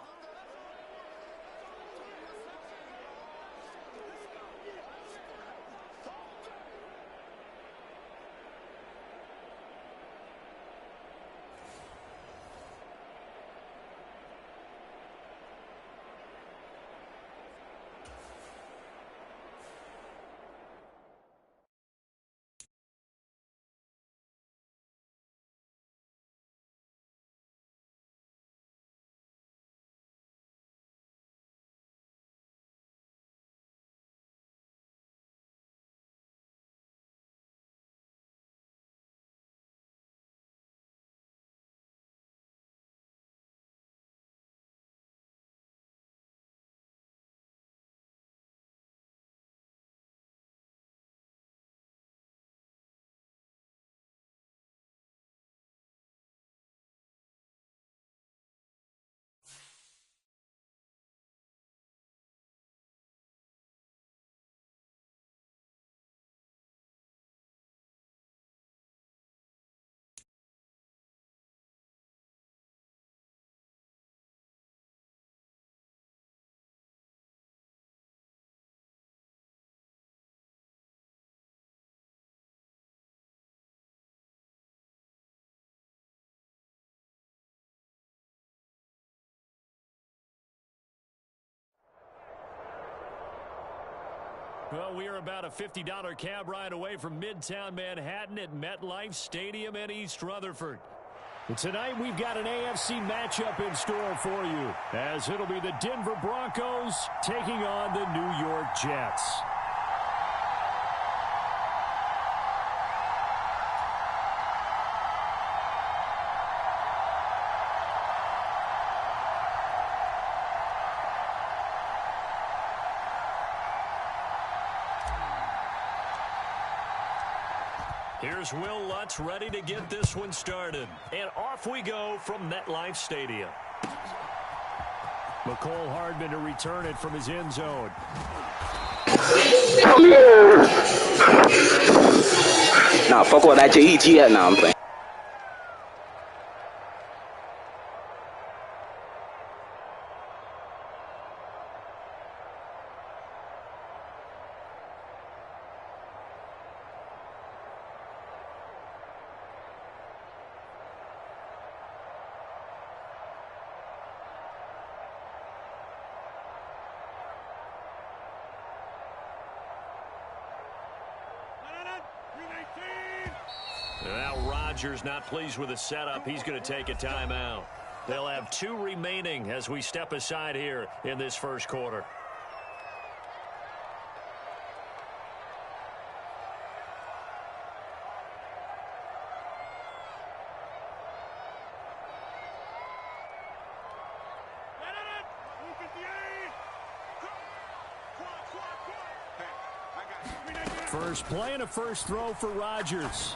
Well, we are about a $50 cab ride away from Midtown Manhattan at MetLife Stadium in East Rutherford. And tonight we've got an AFC matchup in store for you, as it'll be the Denver Broncos taking on the New York Jets. Here's Will Lutz ready to get this one started. And off we go from MetLife Stadium. McCole Hardman to return it from his end zone. Come here. Nah, fuck all that JEG at now. I'm playing. Now Rodgers not pleased with the setup. He's going to take a timeout. They'll have 2 remaining as we step aside here in this first quarter. First play and a first throw for Rodgers.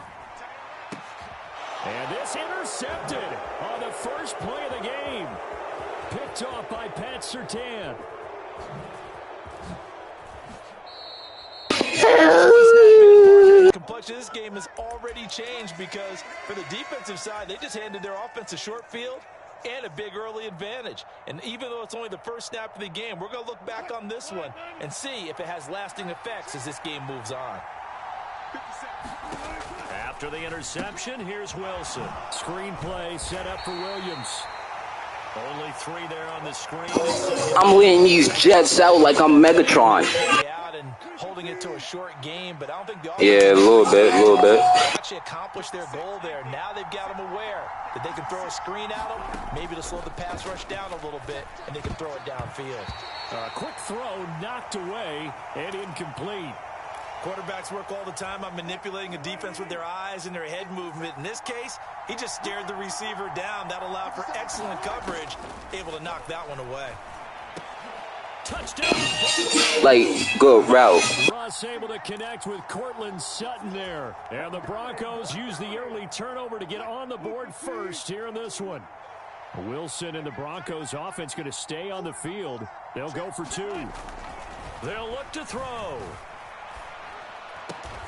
And this intercepted on the first play of the game. Picked off by Pat Surtain. The complexion of this game has already changed because for the defensive side, they just handed their offense a short field and a big early advantage. And even though it's only the first snap of the game, we're going to look back on this one and see if it has lasting effects as this game moves on. After the interception, here's Wilson. Screen play set up for Williams. Only 3 there on the screen. I'm letting these Jets out like I'm Megatron. Out and holding it to a short game, but I don't think Yeah, a little bit. Actually accomplished their goal there. Now they've got them aware that they can throw a screen at them, maybe to slow the pass rush down a little bit, and they can throw it downfield. Quick throw knocked away and incomplete. Quarterbacks work all the time on manipulating a defense with their eyes and their head movement. In this case, he just stared the receiver down. That allowed for excellent coverage, able to knock that one away. Touchdown. Like, good route. Russ able to connect with Cortland Sutton there. And the Broncos use the early turnover to get on the board first here in this one. Wilson and the Broncos offense going to stay on the field. They'll go for 2. They'll look to throw.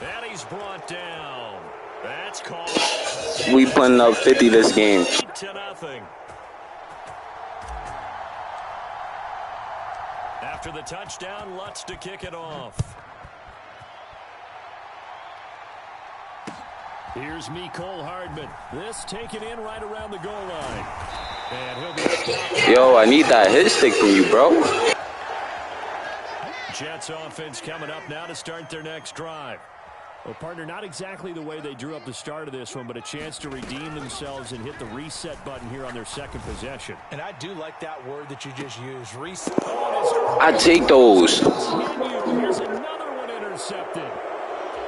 And he's brought down. That's called. We putting up 50 this game. 8-0. After the touchdown, Lutz to kick it off. Here's McCole Hardman. This taken in right around the goal line. And he'll be stopped. Yo, I need that hit stick from you, bro. Jets offense coming up now to start their next drive. Well, partner, not exactly the way they drew up the start of this one, but a chance to redeem themselves and hit the reset button here on their second possession. And I do like that word that you just used, reset. I take those. Here's another one intercepted.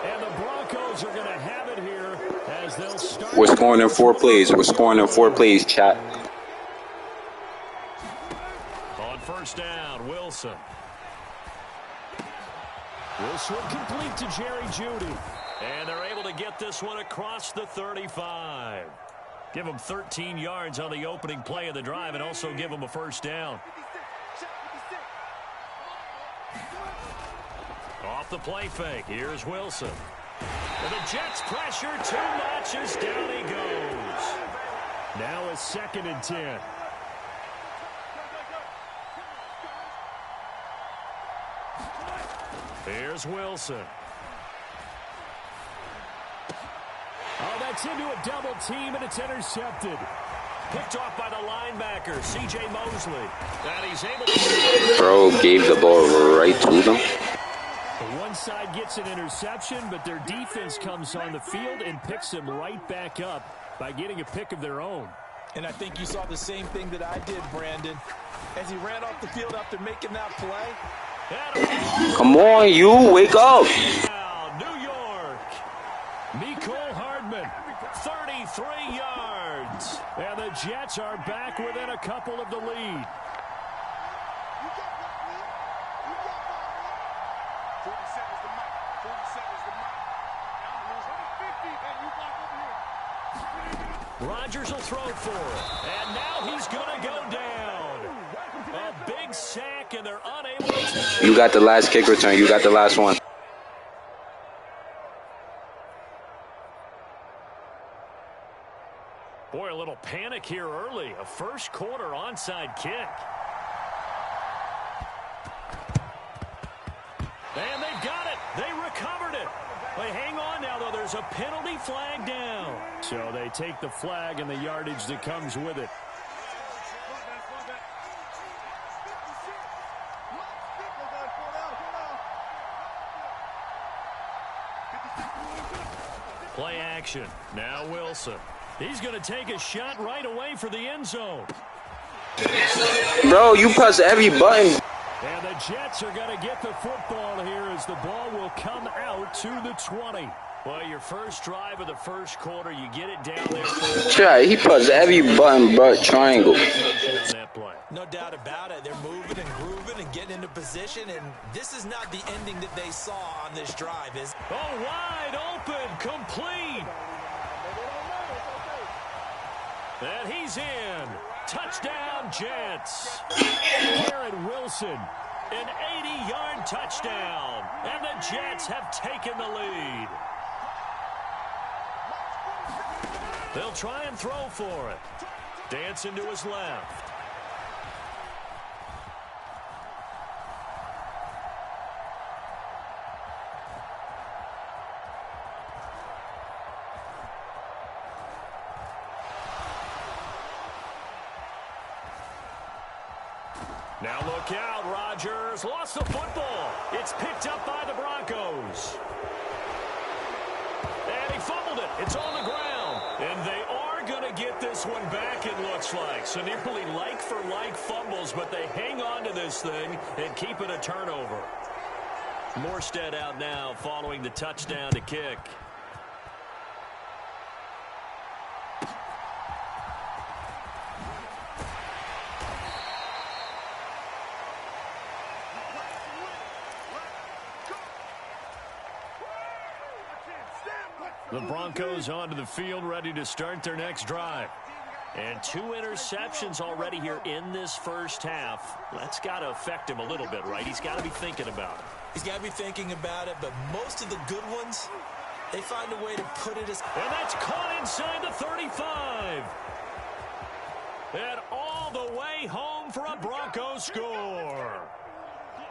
And the Broncos are going to have it here as they'll start. We're scoring in 4 plays. We're scoring in 4 plays, chat. On first down, Wilson. This one complete to Jerry Jeudy. And they're able to get this one across the 35. Give them 13 yards on the opening play of the drive and also give them a first down. Off the play fake, here's Wilson. And the Jets pressure too much as down he goes. Now a 2nd and 10. Here's Wilson. Oh, that's into a double team, and it's intercepted. Picked off by the linebacker, C.J. Mosley. And he's able to... Bro gave the ball right to them. The one side gets an interception, but their defense comes on the field and picks them right back up by getting a pick of their own. And I think you saw the same thing that I did, Brandon. As he ran off the field after making that play. Come on, you. Wake up. Now, New York. McCole Hardman, 33 yards. And the Jets are back within a couple of the lead. Rodgers will throw for it. And now he's going to go down. A big sack, and they're unable to tackle. You got the last kick return. You got the last one. Boy, a little panic here early. A first quarter onside kick. And they've got it. They recovered it. They hang on now, though. There's a penalty flag down. So they take the flag and the yardage that comes with it. Play action. Now Wilson. He's going to take a shot right away for the end zone. Bro, you press every button. And the Jets are going to get the football here as the ball will come out to the 20. Well, your first drive of the first quarter, you get it down there. Try, he press every button but triangle. No doubt about it. They're moving and grooving and getting into position, and this is not the ending that they saw on this drive, is it? Oh, wide open, complete. And he's in. Touchdown, Jets. Garrett Wilson, an 80-yard touchdown. And the Jets have taken the lead. They'll try and throw for it. Dancing to his left. Now look out, Rodgers lost the football. It's picked up by the Broncos. And he fumbled it. It's on the ground. And they are going to get this one back, it looks like. So nearly like-for-like fumbles, but they hang on to this thing and keep it a turnover. Morstead out now following the touchdown to kick. The Broncos onto the field, ready to start their next drive. And 2 interceptions already here in this first half. That's got to affect him a little bit, right? He's got to be thinking about it. He's got to be thinking about it, but most of the good ones, they find a way to put it as... And that's caught inside the 35. And all the way home for a Bronco score.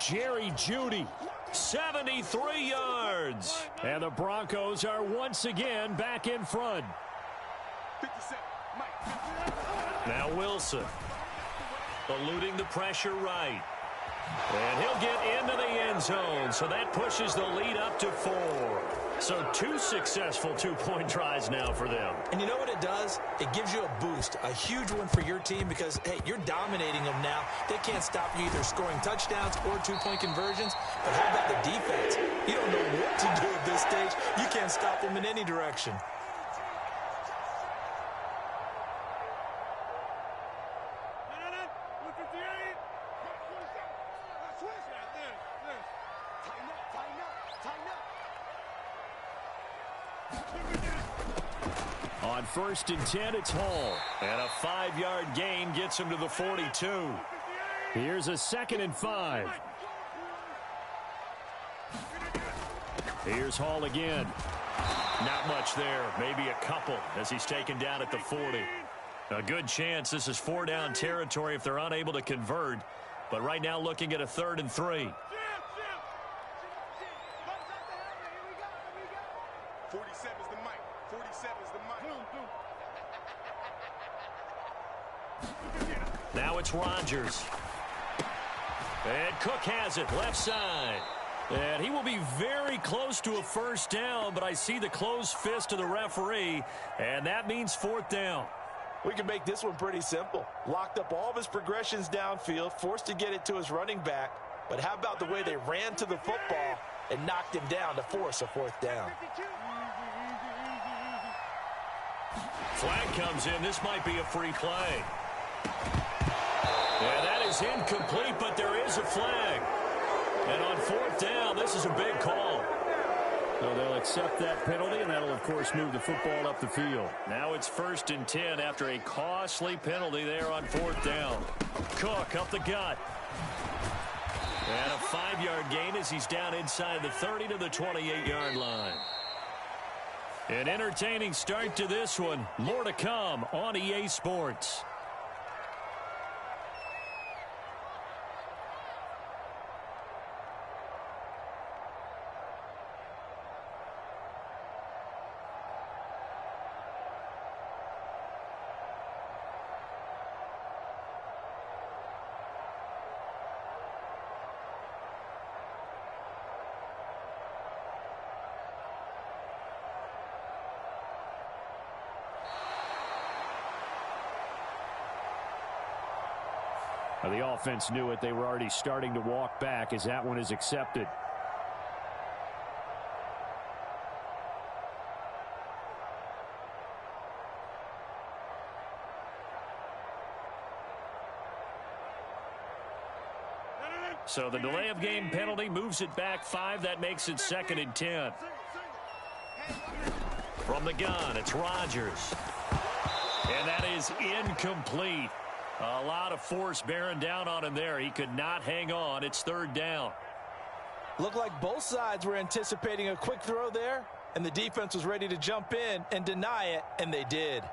Jerry Jeudy, 73 yards. And the Broncos are once again back in front. Now Wilson, eluding the pressure right. And he'll get into the end zone, so that pushes the lead up to 4. So 2 successful 2-point tries now for them. And you know what it does? It gives you a boost, a huge one for your team because, hey, you're dominating them now. They can't stop you either scoring touchdowns or 2-point conversions. But how about the defense? You don't know what to do at this stage. You can't stop them in any direction. On 1st and 10, it's Hall. And a 5-yard gain gets him to the 42. Here's a 2nd and 5. Here's Hall again. Not much there. Maybe a couple as he's taken down at the 40. A good chance this is 4-down territory if they're unable to convert. But right now looking at a 3rd and 3. 47 is the mic. 47 is the mic. Now it's Rodgers. And Cook has it, left side. And he will be very close to a 1st down, but I see the closed fist of the referee, and that means 4th down. We can make this one pretty simple. Locked up all of his progressions downfield, forced to get it to his running back. But how about the way they ran to the football and knocked him down to force a 4th down? Flag comes in. This might be a free play. And that is incomplete, but there is a flag. And on 4th down, this is a big call. So they'll accept that penalty, and that'll, of course, move the football up the field. Now it's 1st and 10 after a costly penalty there on 4th down. Cook up the gut. And a 5-yard gain as he's down inside the 30 to the 28-yard line. An entertaining start to this one. More to come on EA Sports. The offense knew it. They were already starting to walk back as that one is accepted. So the delay of game penalty moves it back 5. That makes it 2nd and 10. From the gun, it's Rodgers. And that is incomplete. A lot of force bearing down on him there. He could not hang on. It's 3rd down. Looked like both sides were anticipating a quick throw there, and the defense was ready to jump in and deny it, and they did.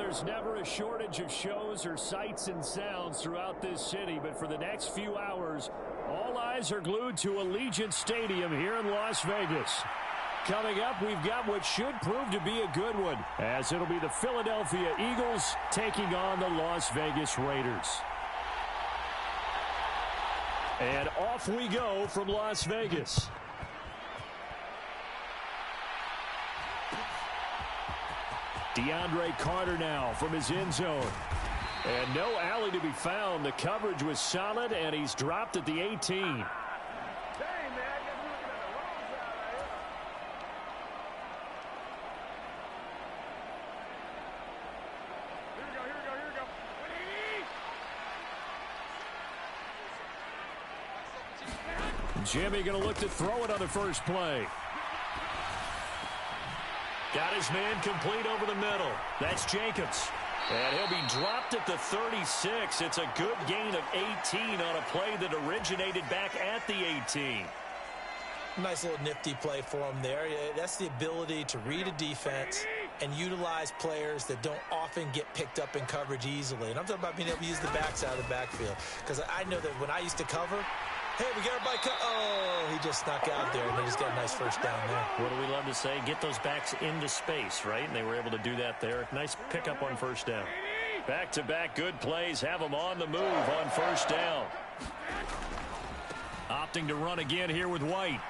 there's never a shortage of shows or sights and sounds throughout this city, but for the next few hours, all eyes are glued to Allegiant Stadium here in Las Vegas. Coming up, we've got what should prove to be a good one, as it'll be the Philadelphia Eagles taking on the Las Vegas Raiders. And off we go from Las Vegas. DeAndre Carter now from his end zone. And no alley to be found. The coverage was solid, and he's dropped at the 18. Jimmy going to look to throw it on the first play. Got his man complete over the middle. That's Jacobs. And he'll be dropped at the 36. It's a good gain of 18 on a play that originated back at the 18. Nice little nifty play for him there. That's the ability to read a defense and utilize players that don't often get picked up in coverage easily. And I'm talking about being able to use the backside of the backfield. Because I know that when I used to cover, hey, we got everybody cut. Oh, he just snuck out there, and they just got a nice first down there. What do we love to say? Get those backs into space, right? And they were able to do that there. Nice pickup on first down. Back-to-back good plays have them on the move on first down. Opting to run again here with White.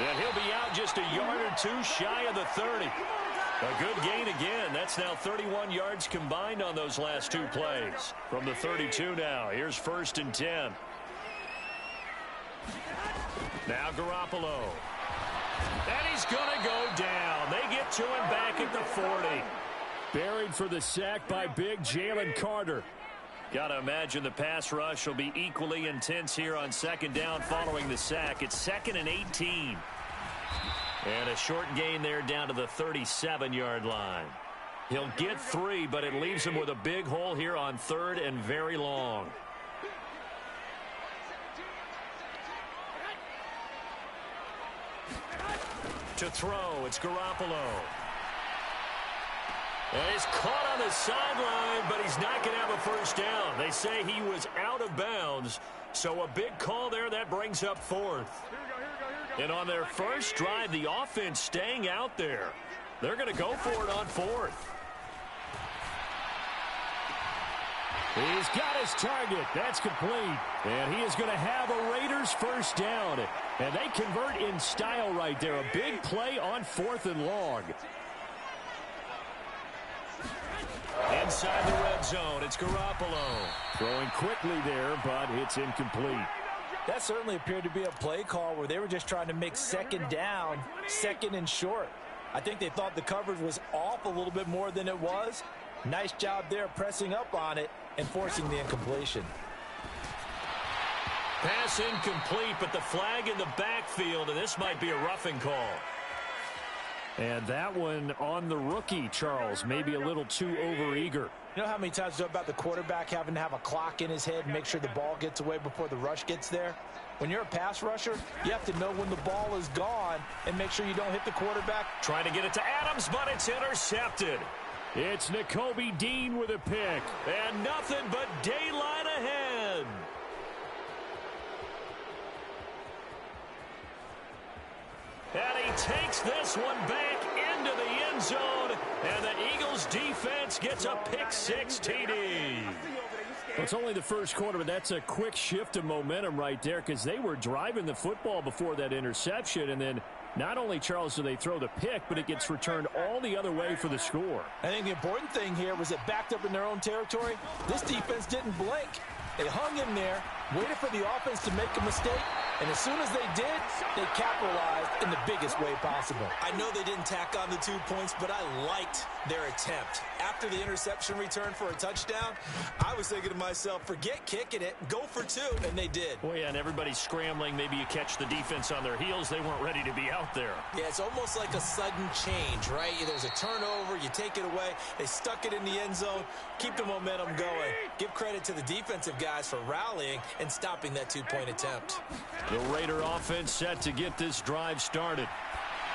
And he'll be out just a yard or two shy of the 30. A good gain again. That's now 31 yards combined on those last two plays. From the 32 now. Here's 1st and 10. Now Garoppolo. And he's going to go down. They get to him back at the 40. Buried for the sack by big Jalen Carter. Got to imagine the pass rush will be equally intense here on 2nd down following the sack. It's 2nd and 18. And a short gain there down to the 37-yard line. He'll get 3, but it leaves him with a big hole here on 3rd and very long. To throw, it's Garoppolo. And he's caught on the sideline, but he's not going to have a first down. They say he was out of bounds, so a big call there. That brings up 4th. And on their first drive, the offense staying out there. They're going to go for it on 4th. He's got his target. That's complete. And he is going to have a Raiders first down. And they convert in style right there. A big play on 4th and long. Inside the red zone, it's Garoppolo. Throwing quickly there, but it's incomplete. That certainly appeared to be a play call where they were just trying to make 2nd down, 2nd and short. I think they thought the coverage was off a little bit more than it was. Nice job there pressing up on it and forcing the incompletion. Pass incomplete, but the flag in the backfield, and this might be a roughing call. And that one on the rookie, Charles, maybe a little too overeager. You know how many times we talk about the quarterback having to have a clock in his head and make sure the ball gets away before the rush gets there? When you're a pass rusher, you have to know when the ball is gone and make sure you don't hit the quarterback. Trying to get it to Adams, but it's intercepted. It's Nakobe Dean with a pick, and nothing but daylight ahead. And he takes this one back into the end zone, and the Eagles defense gets a pick-6 TD. Well, it's only the first quarter, but that's a quick shift of momentum right there because they were driving the football before that interception, and then not only, Charles, do they throw the pick, but it gets returned all the other way for the score. I think the important thing here was it backed up in their own territory. This defense didn't blink. They hung in there, waited for the offense to make a mistake, and as soon as they did, they capitalized in the biggest way possible. I know they didn't tack on the 2 points, but I liked their attempt. After the interception return for a touchdown, I was thinking to myself, forget kicking it, go for 2, and they did. Well, yeah, and everybody's scrambling. Maybe you catch the defense on their heels. They weren't ready to be out there. Yeah, it's almost like a sudden change, right? There's a turnover, you take it away, they stuck it in the end zone, keep the momentum going. Give credit to the defensive guys for rallying and stopping that 2-point attempt. The Raider offense set to get this drive started.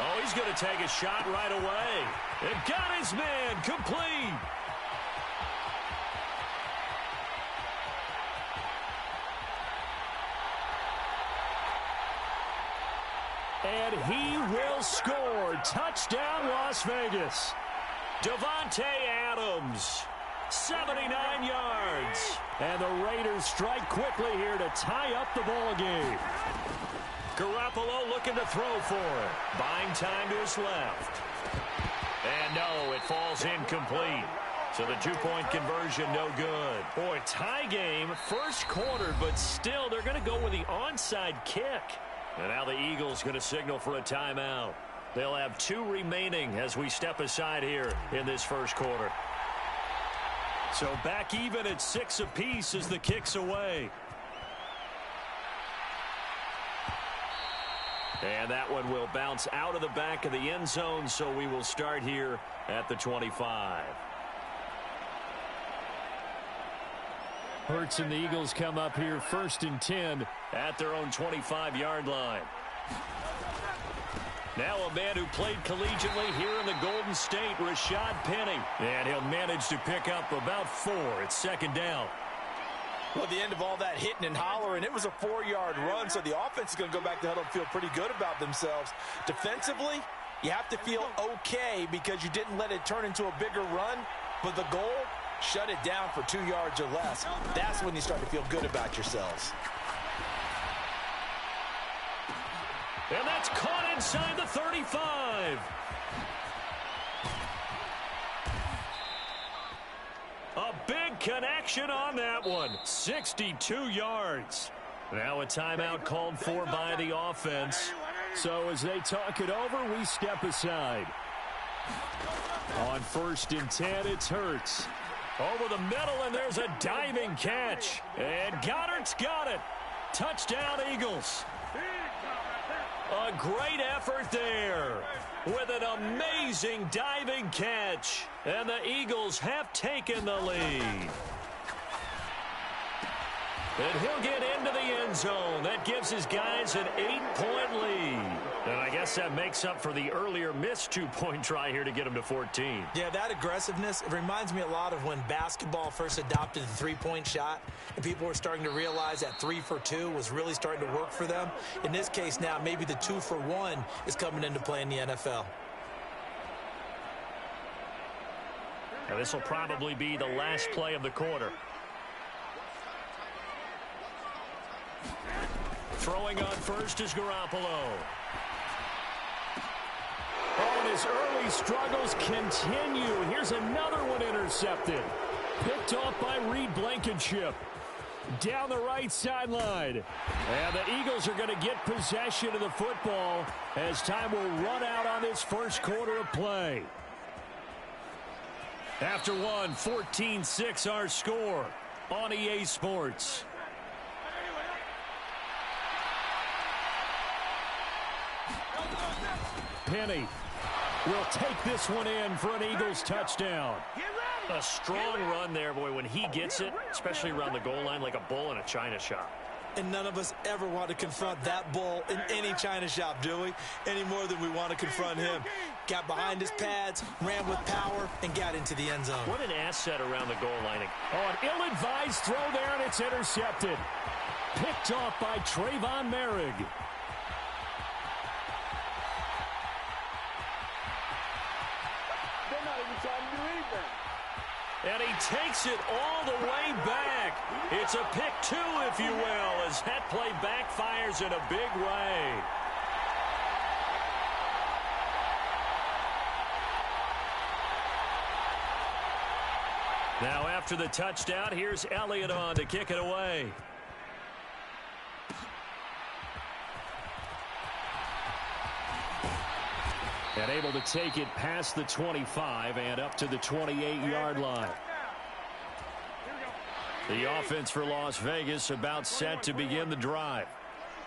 Oh, he's going to take a shot right away. It got his man complete. And he will score. Touchdown, Las Vegas. Davante Adams, 79 yards. And the Raiders strike quickly here to tie up the ball game. Garoppolo looking to throw for it. Buying time to his left. And no, it falls incomplete. So the two-point conversion, no good. Boy, tie game, first quarter, but still they're going to go with the onside kick. And now the Eagles going to signal for a timeout. They'll have 2 remaining as we step aside here in this first quarter. So back even at 6 apiece as the kick's away. And that one will bounce out of the back of the end zone, so we will start here at the 25. Hurts and the Eagles come up here 1st and 10 at their own 25-yard line. Now a man who played collegiately here in the Golden State, Rashad Penny. And he'll manage to pick up about 4 at 2nd down. Well, at the end of all that hitting and hollering, it was a 4-yard run, so the offense is going to go back to huddle and feel pretty good about themselves. Defensively, you have to feel okay because you didn't let it turn into a bigger run, but the goal, shut it down for 2 yards or less. That's when you start to feel good about yourselves. And that's caught inside the 35. A big connection on that one. 62 yards. Now a timeout called for by the offense. So as they talk it over, we step aside. On 1st and 10, it's Hurts. Over the middle, and there's a diving catch. And Goddard's got it. Touchdown, Eagles. A great effort there with an amazing diving catch. And the Eagles have taken the lead. And he'll get into the end zone. That gives his guys an 8-point lead. And I guess that makes up for the earlier missed 2-point try here to get him to 14. Yeah, that aggressiveness, it reminds me a lot of when basketball first adopted the 3-point shot, and people were starting to realize that 3 for 2 was really starting to work for them. In this case now, maybe the 2 for 1 is coming into play in the NFL. Now this will probably be the last play of the quarter. Throwing on first is Garoppolo. Oh, and his early struggles continue. Here's another one intercepted. Picked off by Reed Blankenship. Down the right sideline. And the Eagles are going to get possession of the football as time will run out on this first quarter of play. After one, 14-6 our score on EA Sports. Penny will take this one in for an Eagles touchdown. A strong run there, boy, when he gets it, especially around the goal line, like a bull in a china shop. And none of us ever want to confront that bull in any china shop, do we? Any more than we want to confront him. Got behind his pads, ran with power, and got into the end zone. What an asset around the goal line. Oh, an ill-advised throw there, and it's intercepted. Picked off by Trayvon Merrick. And he takes it all the way back. It's a pick 2, if you will, as that play backfires in a big way. Now after the touchdown, here's Elliott on to kick it away. And able to take it past the 25 and up to the 28-yard line. The offense for Las Vegas about set to begin the drive.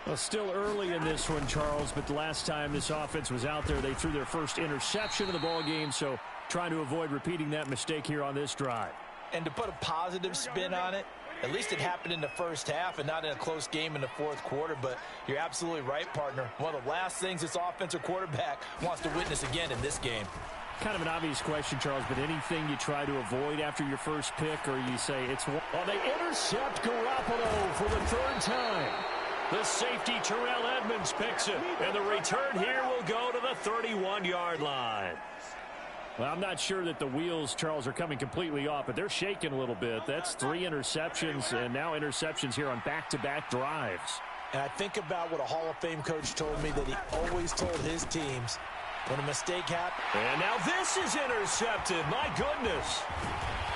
Well, still early in this one, Charles, but the last time this offense was out there, they threw their first interception of the ball game, so trying to avoid repeating that mistake here on this drive. And to put a positive spin on it, At least it happened in the first half and not in a close game in the fourth quarter. But you're absolutely right, partner. One of the last things this offensive quarterback wants to witness again in this game. Kind of an obvious question, Charles, but anything you try to avoid after your first pick, or you say it's... Well, they intercept Garoppolo for the third time. The safety, Terrell Edmonds, picks it, and the return here will go to the 31-yard line. Well, I'm not sure that the wheels, Charles, are coming completely off, but they're shaking a little bit. That's 3 interceptions, and now interceptions here on back-to-back drives. And I think about what a Hall of Fame coach told me that he always told his teams when a mistake happened. And now this is intercepted. My goodness.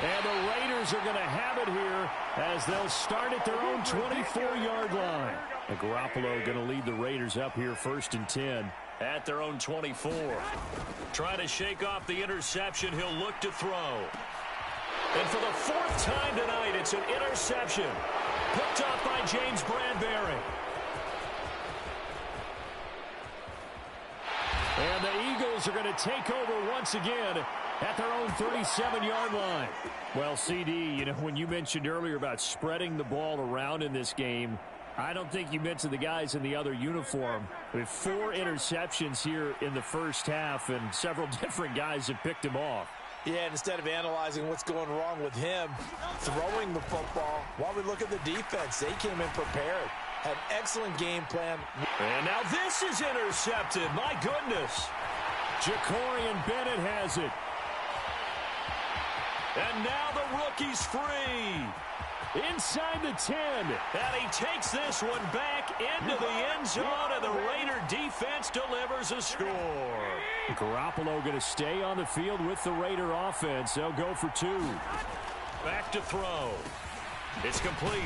And the Raiders are going to have it here as they'll start at their own 24-yard line. And Garoppolo going to lead the Raiders up here 1st and 10 at their own 24. Trying to shake off the interception. He'll look to throw. And for the 4th time tonight, it's an interception. Picked off by James Bradbury. And the Eagles are going to take over once again at their own 37-yard line. Well, CD, you know, when you mentioned earlier about spreading the ball around in this game, I don't think you mentioned the guys in the other uniform. We have 4 interceptions here in the first half, and several different guys have picked him off. Yeah, and instead of analyzing what's going wrong with him throwing the football, while we look at the defense, they came in prepared. Had excellent game plan. And now this is intercepted. My goodness. Jacorian Bennett has it. And now the rookie's free. Inside the 10. And he takes this one back into the end zone, and the Raider defense delivers a score. Garoppolo going to stay on the field with the Raider offense. They'll go for 2. Back to throw. It's complete.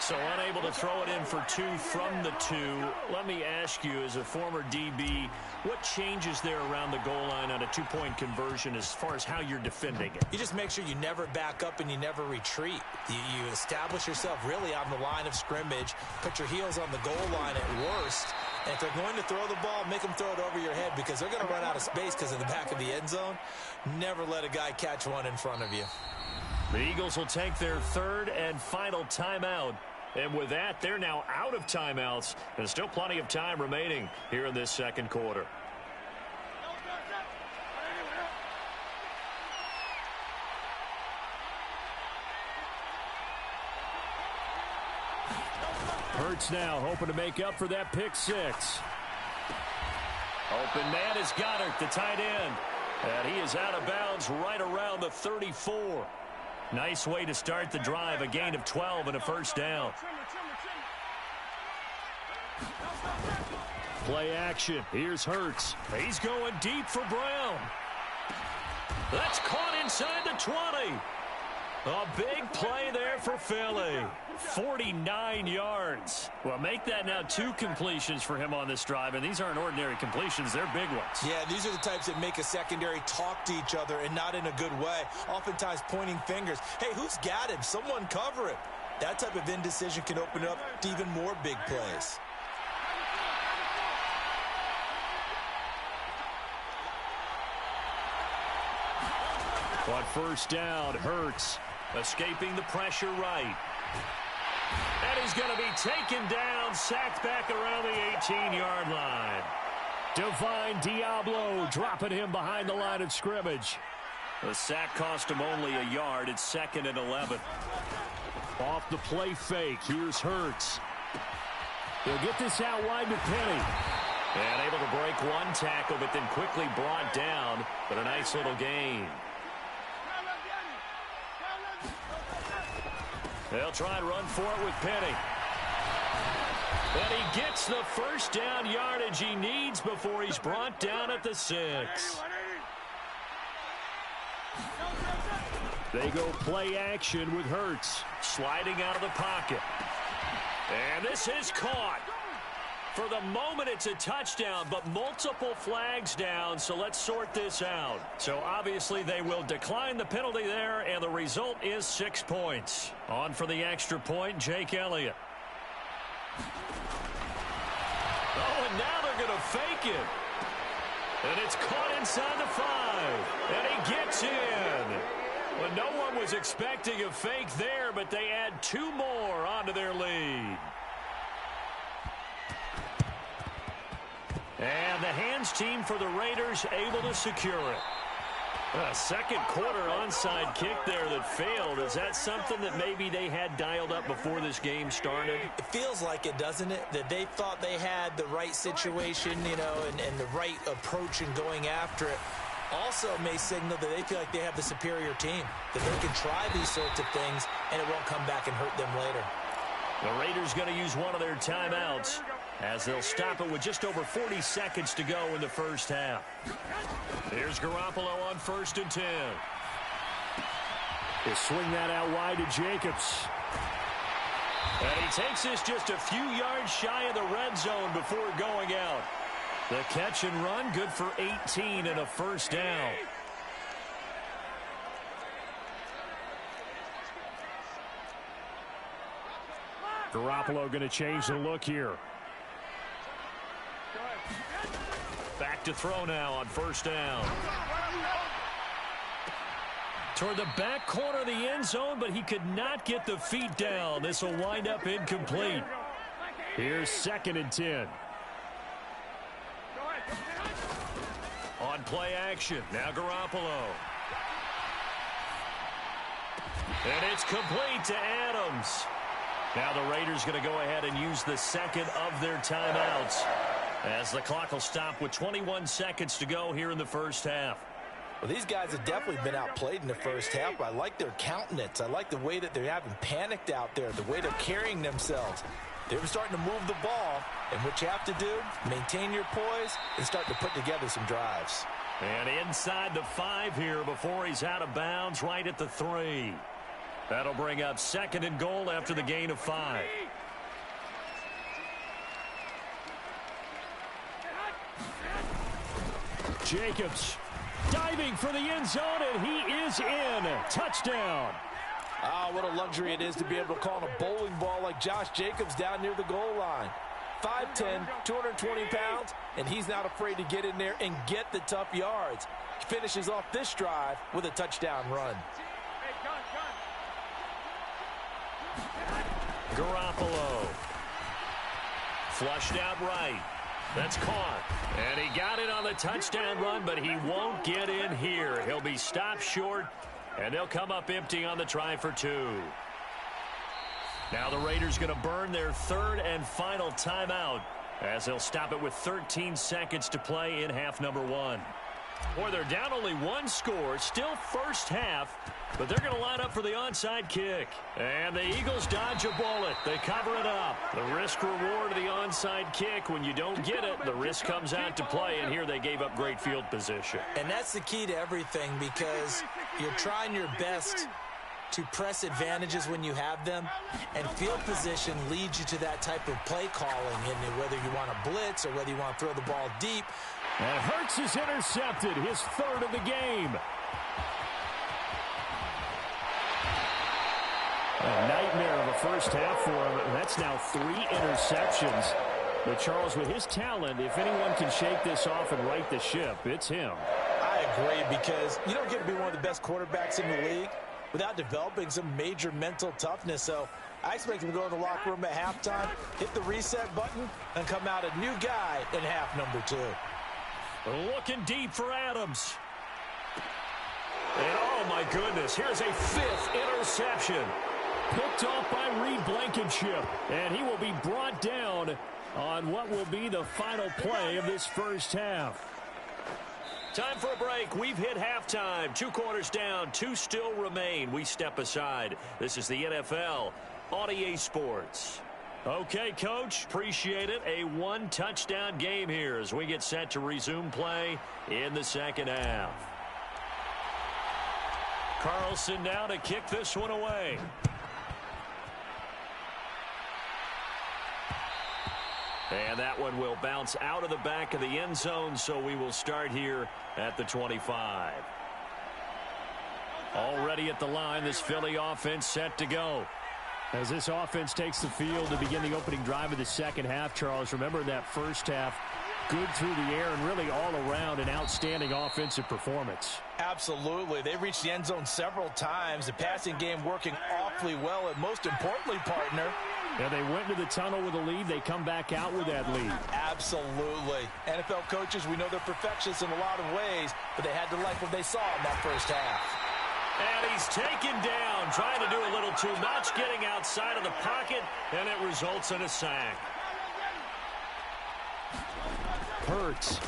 So unable to throw it in for 2 from the 2. Let me ask you, as a former DB, what changes there around the goal line on a 2-point conversion as far as how you're defending it? You just make sure you never back up and you never retreat. You establish yourself really on the line of scrimmage, put your heels on the goal line at worst, and if they're going to throw the ball, make them throw it over your head because they're going to run out of space because of the back of the end zone. Never let a guy catch one in front of you. The Eagles will take their 3rd and final timeout. And with that, they're now out of timeouts. And still plenty of time remaining here in this second quarter. Hurts now hoping to make up for that pick 6. Open man is Goddard, the tight end. And he is out of bounds right around the 34. Nice way to start the drive, a gain of 12 and a first down. Play action. Here's Hurts. He's going deep for Brown. That's caught inside the 20. A big play there for Philly. 49 yards. Well, make that now 2 completions for him on this drive, and these aren't ordinary completions. They're big ones. Yeah, these are the types that make a secondary talk to each other and not in a good way. Oftentimes pointing fingers. Hey, who's got him? Someone cover him. That type of indecision can open up to even more big plays. On first down, Hurts escaping the pressure right. And he's going to be taken down, sacked back around the 18-yard line. Divine Diablo dropping him behind the line of scrimmage. The sack cost him only a yard. It's 2nd and 11. Off the play fake, here's Hurts. He'll get this out wide to Penny. And able to break 1 tackle, but then quickly brought down. But a nice little gain. They'll try and run for it with Penny. And he gets the first down yardage he needs before he's brought down at the 6. They go play action with Hurts. Sliding out of the pocket. And this is caught. For the moment, it's a touchdown, but multiple flags down, so let's sort this out. So obviously they will decline the penalty there, and the result is 6 points. On for the extra point, Jake Elliott. Oh, and now they're going to fake it. And it's caught inside the 5. And he gets in. When no one was was expecting a fake there, but they add 2 more onto their lead. And the hands team for the Raiders able to secure it. A second quarter onside kick there that failed. Is that something that maybe they had dialed up before this game started? It feels like it, doesn't it? That they thought they had the right situation, and the right approach in going after it. Also may signal that they feel like they have the superior team, that they can try these sorts of things, and it won't come back and hurt them later. The Raiders going to use one of their timeouts as they'll stop it with just over 40 seconds to go in the first half. Here's Garoppolo on 1st and 10. He'll swing that out wide to Jacobs. And he takes this just a few yards shy of the red zone before going out. The catch and run, good for 18 and a first down. Garoppolo going to change the look here. Back to throw now on 1st down. Toward the back corner of the end zone, but he could not get the feet down. This will wind up incomplete. Here's 2nd and 10. On play action, now Garoppolo. And it's complete to Adams. Now the Raiders going to go ahead and use the second of their timeouts as the clock will stop with 21 seconds to go here in the first half. Well, these guys have definitely been outplayed in the first half. I like their countenance. I like the way that they're having panicked out there, the way they're carrying themselves. They're starting to move the ball, and what you have to do, maintain your poise and start to put together some drives. And inside the 5 here before he's out of bounds, right at the 3. That'll bring up 2nd and goal after the gain of 5. Jacobs diving for the end zone, and he is in. Touchdown. Ah, what a luxury it is to be able to call on a bowling ball like Josh Jacobs down near the goal line. 5'10", 220 pounds, and he's not afraid to get in there and get the tough yards. He finishes off this drive with a touchdown run. Garoppolo. Flushed out right. That's caught. And he got it on the touchdown run, but he won't get in here. He'll be stopped short, and they'll come up empty on the try for 2. Now the Raiders going to burn their 3rd and final timeout as they'll stop it with 13 seconds to play in half number 1. Boy, they're down only 1 score, still first half, but they're going to line up for the onside kick. And the Eagles dodge a bullet. They cover it up. The risk-reward of the onside kick, when you don't get it, the risk comes out to play, and here they gave up great field position. And that's the key to everything, because you're trying your best to press advantages when you have them, and field position leads you to that type of play calling, and whether you want to blitz or whether you want to throw the ball deep. And Hurts is intercepted, his 3rd of the game. A nightmare of a first half for him, and that's now 3 interceptions. But Charles, with his talent, if anyone can shake this off and right the ship, it's him. I agree, because you don't get to be one of the best quarterbacks in the league without developing some major mental toughness. So I expect him to go in the locker room at halftime, hit the reset button, and come out a new guy in half number 2. Looking deep for Adams. And oh my goodness, here's a 5th interception. Picked off by Reed Blankenship. And he will be brought down on what will be the final play of this first half. Time for a break. We've hit halftime. 2 quarters down, 2 still remain. We step aside. This is the NFL on EA Sports. Okay, Coach, appreciate it. A 1-touchdown game here as we get set to resume play in the second half. Carlson now to kick this one away. And that one will bounce out of the back of the end zone, so we will start here at the 25. Already at the line, this Philly offense set to go. As this offense takes the field to begin the opening drive of the second half, Charles, remember that first half, good through the air and really all around an outstanding offensive performance. Absolutely. They reached the end zone several times. The passing game working awfully well. And most importantly, partner, yeah, they went to the tunnel with a lead. They come back out with that lead. Absolutely. NFL coaches, we know they're perfectionists in a lot of ways, but they had to like what they saw in that first half. And he's taken down, trying to do a little too much, getting outside of the pocket, and it results in a sack. Hurts.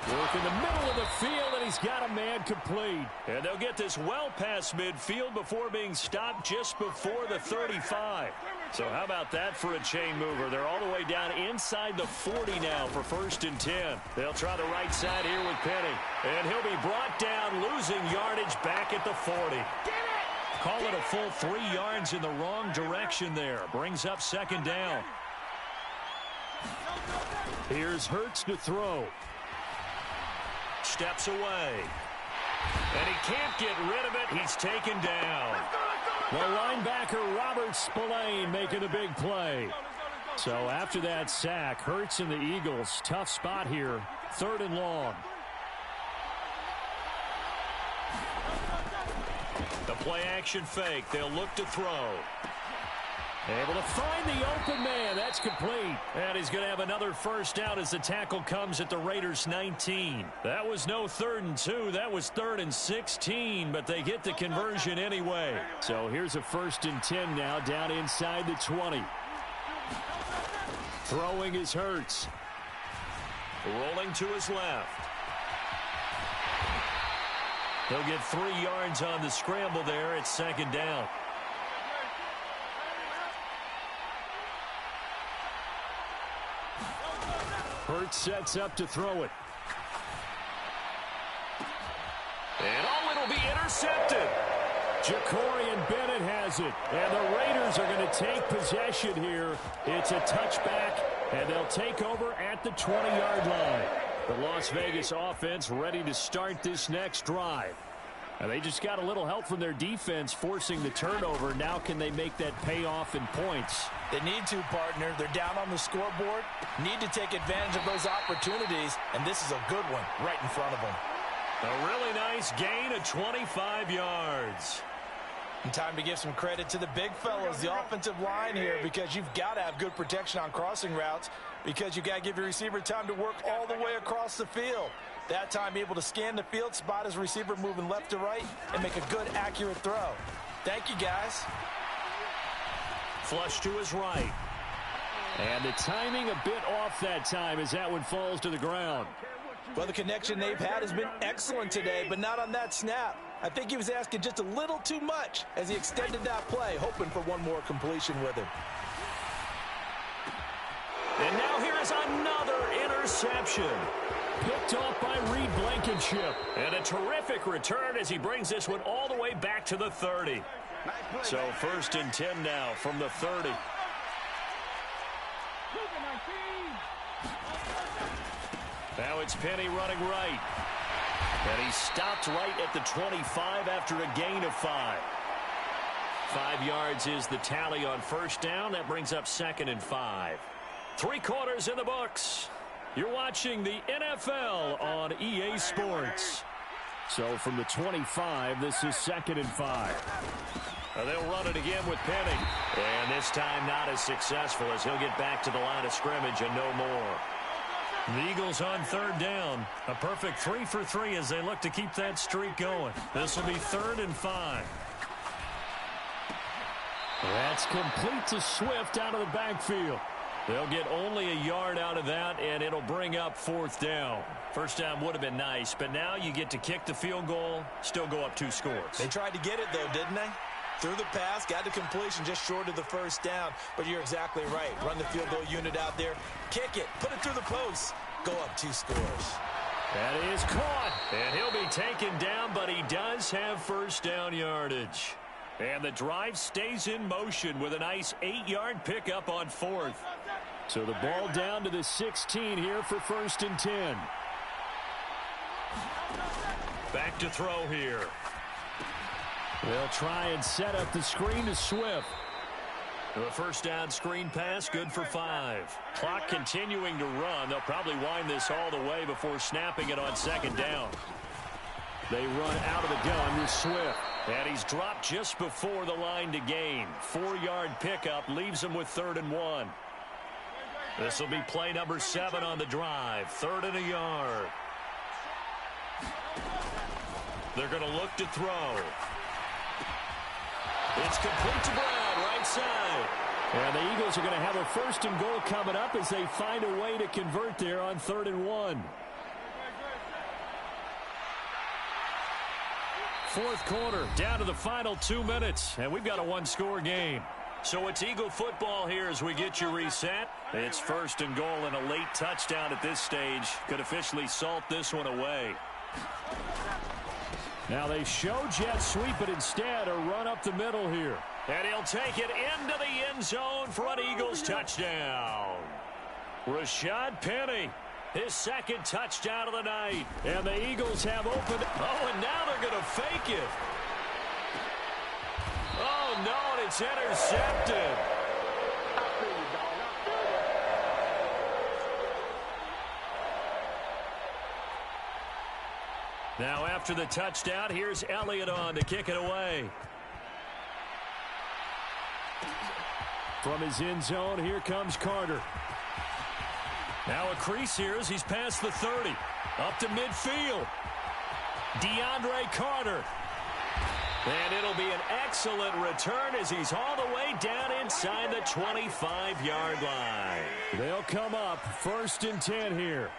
Work in the middle of the field, and he's got a man complete. And they'll get this well past midfield before being stopped just before the 35. So how about that for a chain mover? They're all the way down inside the 40 now for 1st and 10. They'll try the right side here with Penny. And he'll be brought down, losing yardage back at the 40. Call it a full 3 yards in the wrong direction there. Brings up 2nd down. Here's Hurts to throw. Steps away. And he can't get rid of it. He's taken down. The linebacker, Robert Spillane, making a big play. So after that sack, Hurts and the Eagles, tough spot here. 3rd and long. The play action fake. They'll look to throw. Able to find the open man. That's complete. And he's going to have another 1st down as the tackle comes at the Raiders' 19. That was no 3rd and 2. That was 3rd and 16, but they get the conversion anyway. So here's a 1st and 10 now down inside the 20. Throwing is Hurts. Rolling to his left. He'll get 3 yards on the scramble there. It's 2nd down. Hurts sets up to throw it. And it'll be intercepted. Jacorian Bennett has it. And the Raiders are going to take possession here. It's a touchback, and they'll take over at the 20-yard line. The Las Vegas offense ready to start this next drive. And they just got a little help from their defense forcing the turnover. Now can they make that pay off in points? They need to, partner. They're down on the scoreboard. Need to take advantage of those opportunities, and this is a good one right in front of them. A really nice gain of 25 yards. And time to give some credit to the big fellows, the offensive line here, because you've got to have good protection on crossing routes, because you've got to give your receiver time to work all the way across the field. That time able to scan the field, spot his receiver moving left to right, and make a good, accurate throw. Thank you, guys. Flush to his right. And the timing a bit off that time as that one falls to the ground. Well, the connection they've had has been excellent today, but not on that snap. I think he was asking just a little too much as he extended that play, hoping for one more completion with him. And now here is another interception. Picked off by Reed Blankenship. And a terrific return as he brings this one all the way back to the 30. So 1st and 10 now from the 30. Now it's Penny running right. And he stopped right at the 25 after a gain of 5. 5 yards is the tally on 1st down. That brings up 2nd and 5. 3 quarters in the books. You're watching the NFL on EA Sports. So from the 25, this is 2nd and 5. They'll run it again with Penny. And this time not as successful as he'll get back to the line of scrimmage and no more. The Eagles on 3rd down. A perfect 3 for 3 as they look to keep that streak going. This will be 3rd and 5. That's complete to Swift out of the backfield. They'll get only a yard out of that, and it'll bring up 4th down. 1st down would have been nice, but now you get to kick the field goal, still go up 2 scores. They tried to get it, though, didn't they? Threw the pass, got the completion just short of the 1st down. But you're exactly right. Run the field goal unit out there, kick it, put it through the post, go up 2 scores. That is caught, and he'll be taken down, but he does have 1st down yardage. And the drive stays in motion with a nice 8-yard pickup on 4th. So the ball down to the 16 here for 1st and 10. Back to throw here. They'll try and set up the screen to Swift. The first down screen pass, good for 5. Clock continuing to run. They'll probably wind this all the way before snapping it on second down. They run out of the gun with Swift. And he's dropped just before the line to gain. 4-yard pickup leaves him with 3rd and 1. This will be play number 7 on the drive. 3rd and a yard. They're going to look to throw. It's complete to Brown, right side. And the Eagles are going to have a 1st and goal coming up as they find a way to convert there on 3rd and 1. 4th quarter, down to the final 2 minutes, and we've got a 1-score game. So it's Eagle football here as we get you reset. It's 1st and goal, and a late touchdown at this stage could officially salt this one away. Now they show jet sweep, but instead a run up the middle here. And he'll take it into the end zone for an Eagles touchdown. Rashad Penny, his 2nd touchdown of the night. And the Eagles have opened. Oh, and now they're going to fake it. Oh, no, and it's intercepted. Now after the touchdown, here's Elliott on to kick it away. From his end zone, here comes Carter. Now a crease here as he's past the 30. Up to midfield. DeAndre Carter. And it'll be an excellent return as he's all the way down inside the 25-yard line. They'll come up 1st and 10 here.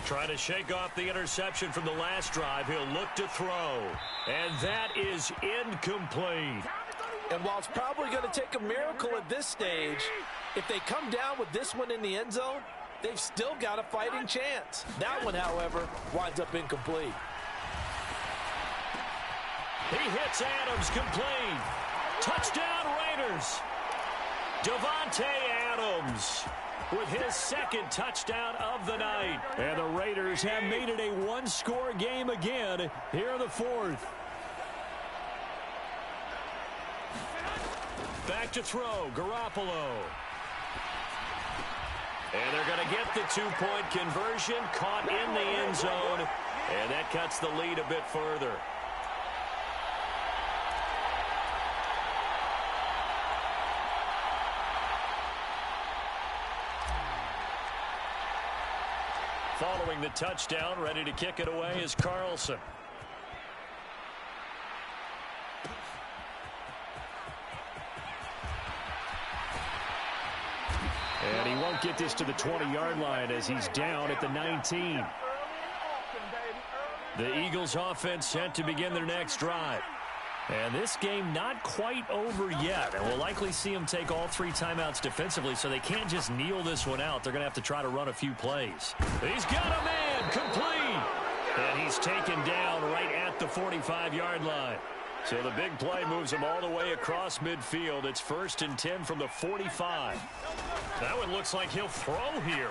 Trying to shake off the interception from the last drive. He'll look to throw. And that is incomplete. And while it's probably going to take a miracle at this stage, if they come down with this one in the end zone, they've still got a fighting chance. That one, however, winds up incomplete. He hits Adams complete. Touchdown Raiders. Davante Adams with his 2nd touchdown of the night. And the Raiders have made it a 1-score game again here in the 4th. Back to throw, Garoppolo. And they're going to get the 2-point conversion, caught in the end zone, and that cuts the lead a bit further. Following the touchdown, ready to kick it away is Carlson. And he won't get this to the 20-yard line as he's down at the 19. The Eagles offense set to begin their next drive. And this game not quite over yet. And we'll likely see them take all 3 timeouts defensively, so they can't just kneel this one out. They're going to have to try to run a few plays. He's got a man complete. And he's taken down right at the 45-yard line. So the big play moves him all the way across midfield. It's 1st and 10 from the 45. That one looks like he'll throw here.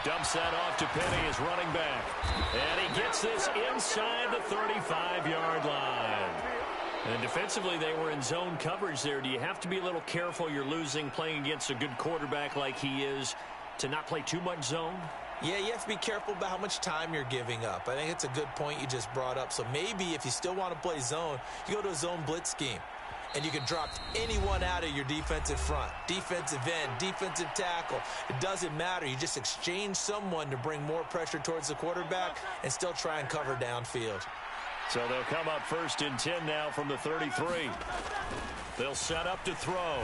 Dumps that off to Penny as running back. And he gets this inside the 35-yard line. And defensively, they were in zone coverage there. Do you have to be a little careful? You're losing playing against a good quarterback like he is to not play too much zone? Yeah, you have to be careful about how much time you're giving up. I think it's a good point you just brought up. So maybe if you still want to play zone, you go to a zone blitz scheme. And you can drop anyone out of your defensive front. Defensive end, defensive tackle. It doesn't matter. You just exchange someone to bring more pressure towards the quarterback and still try and cover downfield. So they'll come up 1st and 10 now from the 33. They'll set up to throw.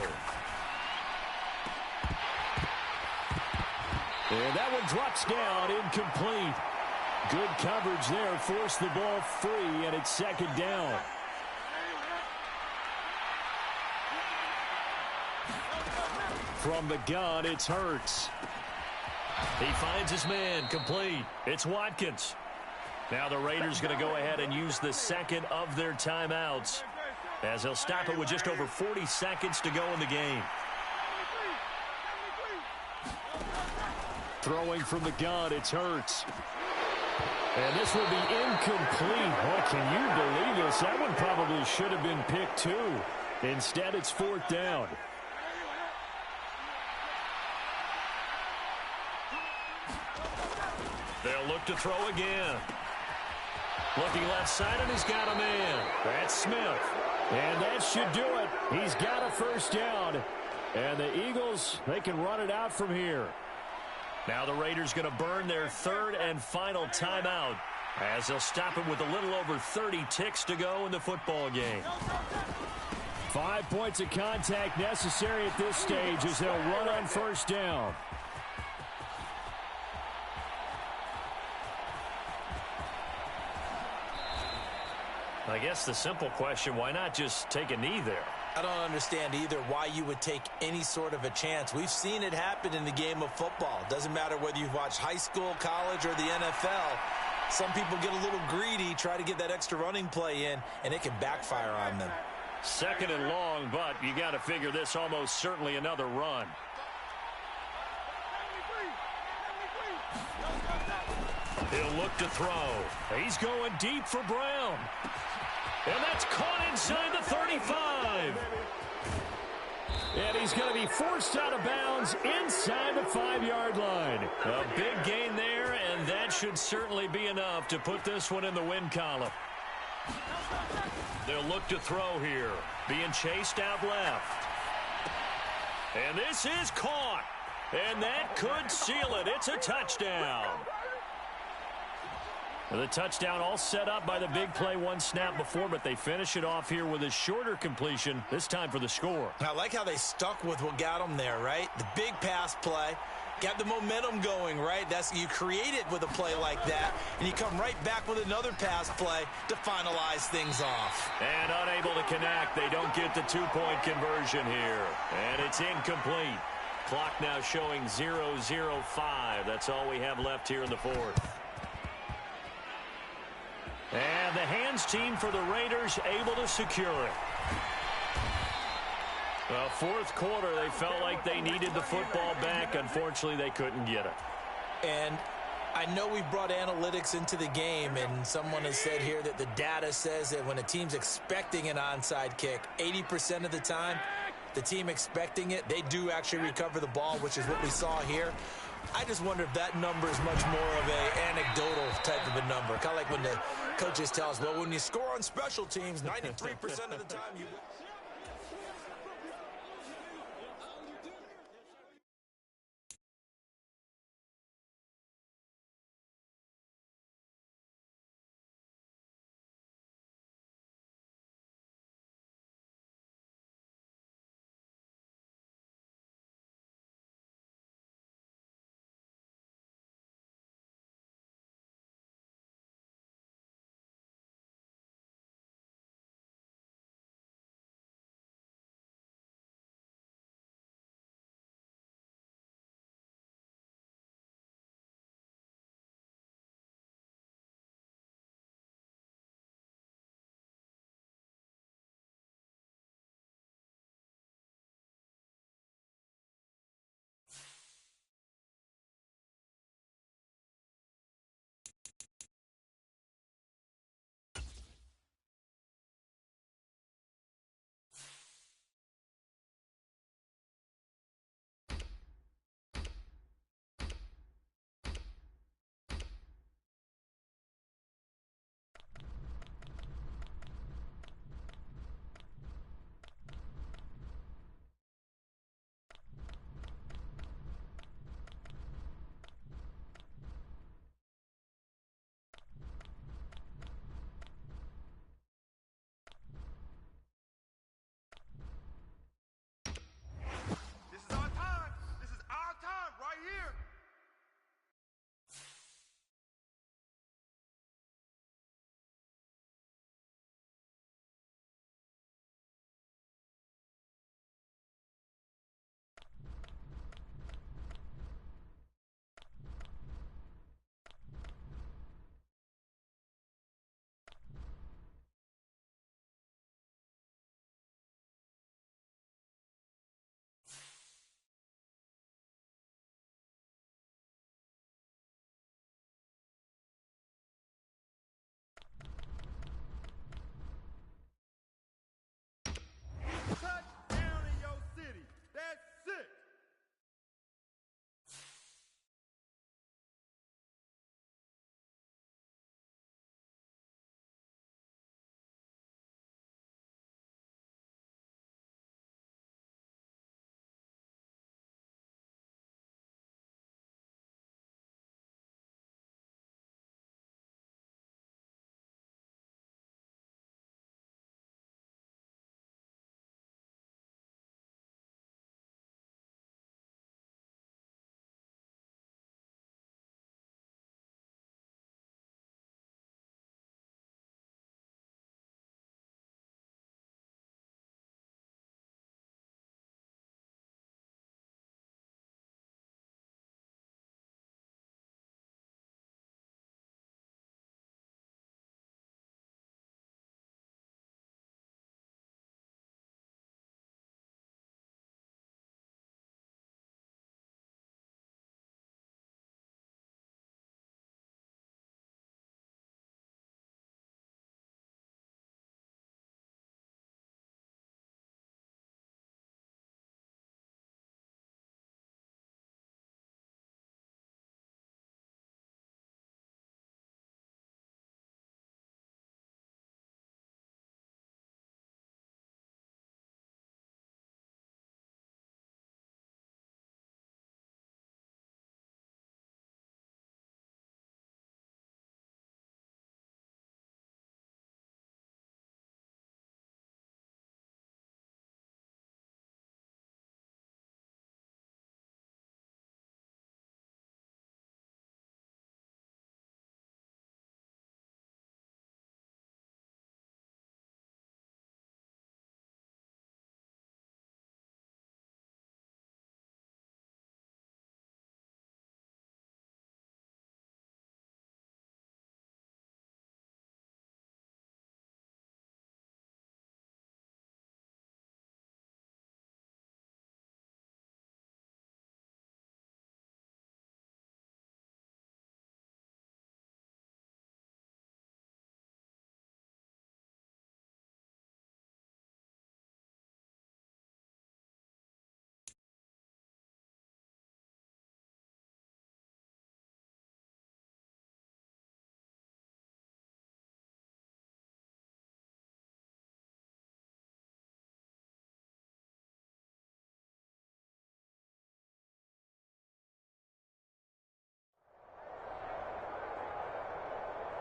And that one drops down, incomplete. Good coverage there, forced the ball free, and it's 2nd down. From the gun, it's Hurts. He finds his man, complete. It's Watkins. Now the Raiders going to go ahead and use the 2nd of their timeouts as they'll stop it with just over 40 seconds to go in the game. Throwing from the gun, it's Hurts. And this will be incomplete. Boy, can you believe this? That one probably should have been picked too. Instead, it's fourth down. They'll look to throw again. Looking left side, and he's got a man. That's Smith. And that should do it. He's got a first down. And the Eagles, they can run it out from here. Now the Raiders going to burn their third and final timeout as they'll stop it with a little over 30 ticks to go in the football game. 5 points of contact necessary at this stage as they'll run on first down. I guess the simple question, why not just take a knee there? I don't understand either why you would take any sort of a chance. We've seen it happen in the game of football. Doesn't matter whether you've watched high school, college, or the NFL. Some people get a little greedy, try to get that extra running play in, and it can backfire on them. Second and long, but you got to figure this almost certainly another run. He'll look to throw. He's going deep for Brown. And that's caught inside the 35. And he's going to be forced out of bounds inside the 5-yard line. A big gain there, and that should certainly be enough to put this one in the win column. They'll look to throw here. Being chased out left. And this is caught. And that could seal it. It's a touchdown. The touchdown all set up by the big play one snap before, but they finish it off here with a shorter completion, this time for the score. I like how they stuck with what got them there, right? The big pass play, got the momentum going, right? You create it with a play like that, and you come right back with another pass play to finalize things off. And unable to connect. They don't get the 2-point conversion here. And it's incomplete. Clock now showing 0-0-5. That's all we have left here in the fourth. And the hands team for the Raiders able to secure it. Well, fourth quarter, they felt like they needed the football back. Unfortunately, they couldn't get it. And I know we brought analytics into the game, and someone has said here that the data says that when a team's expecting an onside kick, 80% of the time, the team expecting it, they do actually recover the ball, which is what we saw here. I just wonder if that number is much more of a anecdotal type of a number. Kind of like when the coaches tell us, well, when you score on special teams, 93% of the time you win.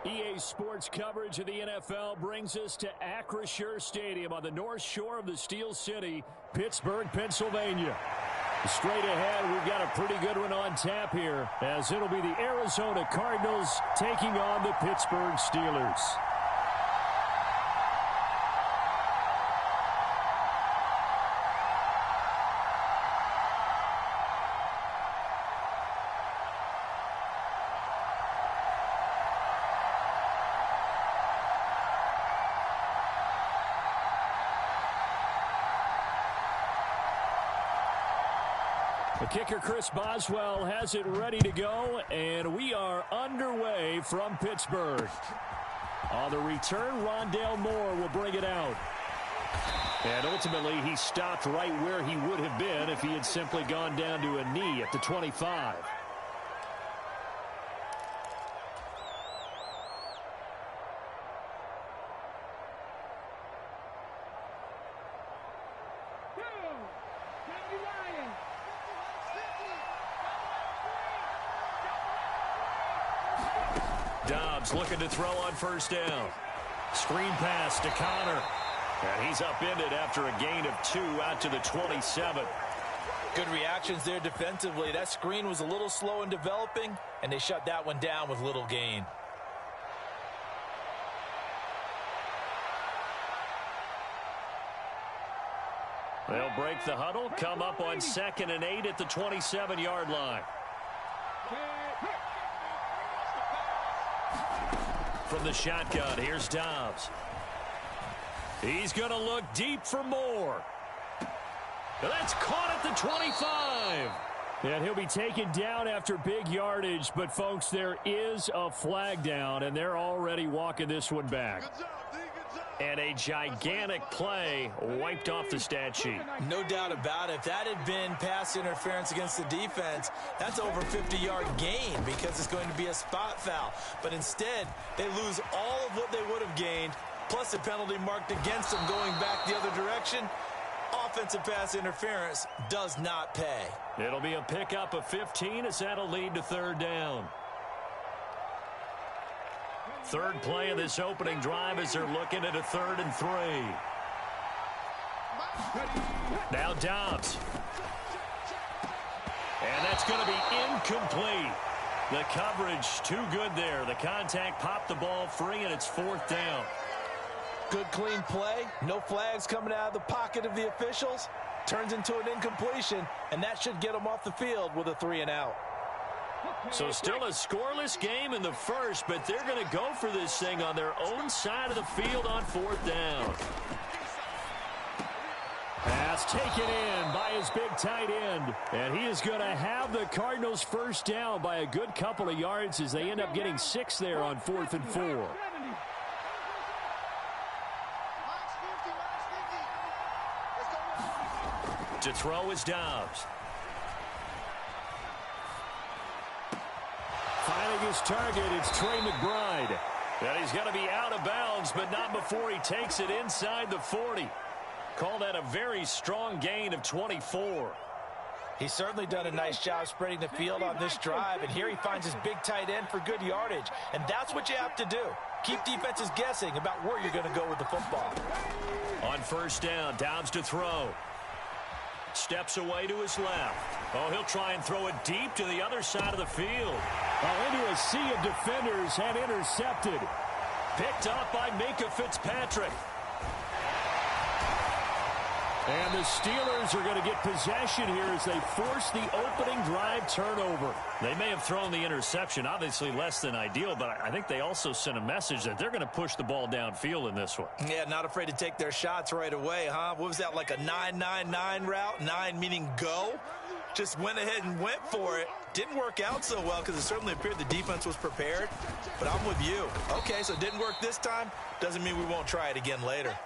EA Sports coverage of the NFL brings us to Acrisure Stadium on the north shore of the Steel City, Pittsburgh, Pennsylvania. Straight ahead, we've got a pretty good one on tap here, as it'll be the Arizona Cardinals taking on the Pittsburgh Steelers. The kicker, Chris Boswell, has it ready to go, and we are underway from Pittsburgh. On the return, Rondale Moore will bring it out. And ultimately, he stopped right where he would have been if he had simply gone down to a knee at the 25. Dobbs looking to throw on first down. Screen pass to Connor. And he's upended after a gain of 2 out to the 27. Good reactions there defensively. That screen was a little slow in developing, and they shut that one down with little gain. They'll break the huddle, come up on 2nd and 8 at the 27-yard line. From the shotgun, here's Dobbs. He's going to look deep for Moore. That's caught at the 25. And he'll be taken down after big yardage. But, folks, there is a flag down, and they're already walking this one back. And a gigantic play wiped off the stat sheet. No doubt about it. If that had been pass interference against the defense, that's over 50-yard gain because it's going to be a spot foul. But instead, they lose all of what they would have gained, plus a penalty marked against them going back the other direction. Offensive pass interference does not pay. It'll be a pickup of 15 as that'll lead to 3rd down. Third play of this opening drive as they're looking at a 3rd and 3. Now Dobbs. And that's going to be incomplete. The coverage too good there. The contact popped the ball free, and it's 4th down. Good clean play. No flags coming out of the pocket of the officials. Turns into an incompletion, and that should get them off the field with a 3 and out. So still a scoreless game in the first, but they're going to go for this thing on their own side of the field on 4th down. Pass taken in by his big tight end. And he is going to have the Cardinals first down by a good couple of yards as they end up getting 6 there on 4th and 4. To throw is Dobbs. Finding his target, it's Trey McBride. And he's going to be out of bounds, but not before he takes it inside the 40. Call that a very strong gain of 24. He's certainly done a nice job spreading the field on this drive, and here he finds his big tight end for good yardage. And that's what you have to do. Keep defenses guessing about where you're going to go with the football. On first down, Dobbs to throw. Steps away to his left. Oh, he'll try and throw it deep to the other side of the field. Into a sea of defenders and intercepted. Picked up by Minka Fitzpatrick. And the Steelers are going to get possession here as they force the opening drive turnover. They may have thrown the interception, obviously less than ideal, but I think they also sent a message that they're going to push the ball downfield in this one. Yeah, not afraid to take their shots right away, huh? What was that, like a 9-9-9 route? 9 meaning go? Just went ahead and went for it. Didn't work out so well because it certainly appeared the defense was prepared. But I'm with you. Okay, so it didn't work this time. Doesn't mean we won't try it again later.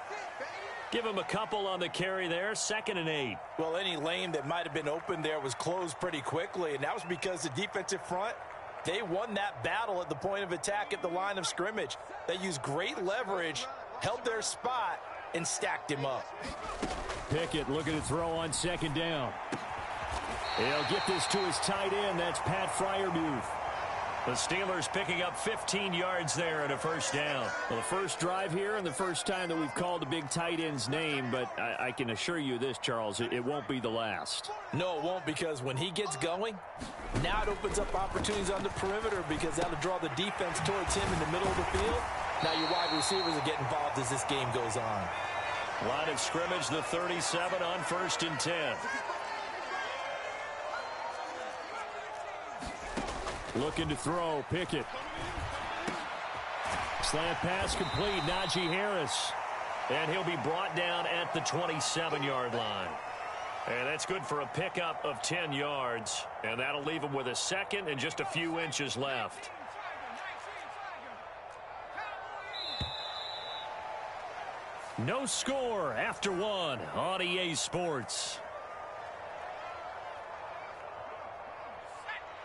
Give him a couple on the carry there, 2nd and 8. Well, any lane that might have been open there was closed pretty quickly, and that was because the defensive front, they won that battle at the point of attack at the line of scrimmage. They used great leverage, held their spot, and stacked him up. Pickett looking to throw on 2nd down. He'll get this to his tight end. That's Pat Freiermuth. The Steelers picking up 15 yards there and a first down. Well, the first drive here and the first time that we've called the big tight end's name, but I can assure you this, Charles, it won't be the last. No, it won't, because when he gets going, now it opens up opportunities on the perimeter because that'll draw the defense towards him in the middle of the field. Now your wide receivers will get involved as this game goes on. Line of scrimmage, the 37 on 1st and 10. Looking to throw, Pickett. Slant pass complete, Najee Harris. And he'll be brought down at the 27-yard line. And that's good for a pickup of 10 yards. And that'll leave him with a second and just a few inches left. No score after one on EA Sports.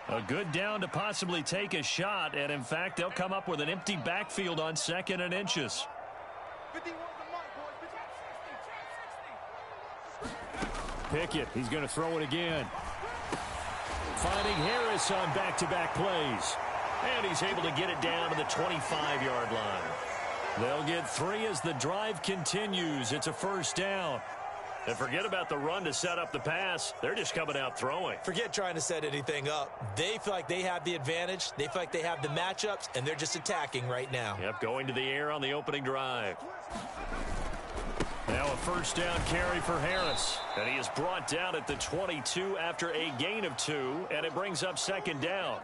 A good down to possibly take a shot, and in fact, they'll come up with an empty backfield on 2nd and inches. Pickett, he's going to throw it again. Finding Harris on back-to-back plays. And he's able to get it down to the 25-yard line. They'll get 3 as the drive continues. It's a first down. And forget about the run to set up the pass. They're just coming out throwing. Forget trying to set anything up. They feel like they have the advantage. They feel like they have the matchups, and they're just attacking right now. Yep, going to the air on the opening drive. Now a first down carry for Harris. And he is brought down at the 22 after a gain of 2, and it brings up 2nd down.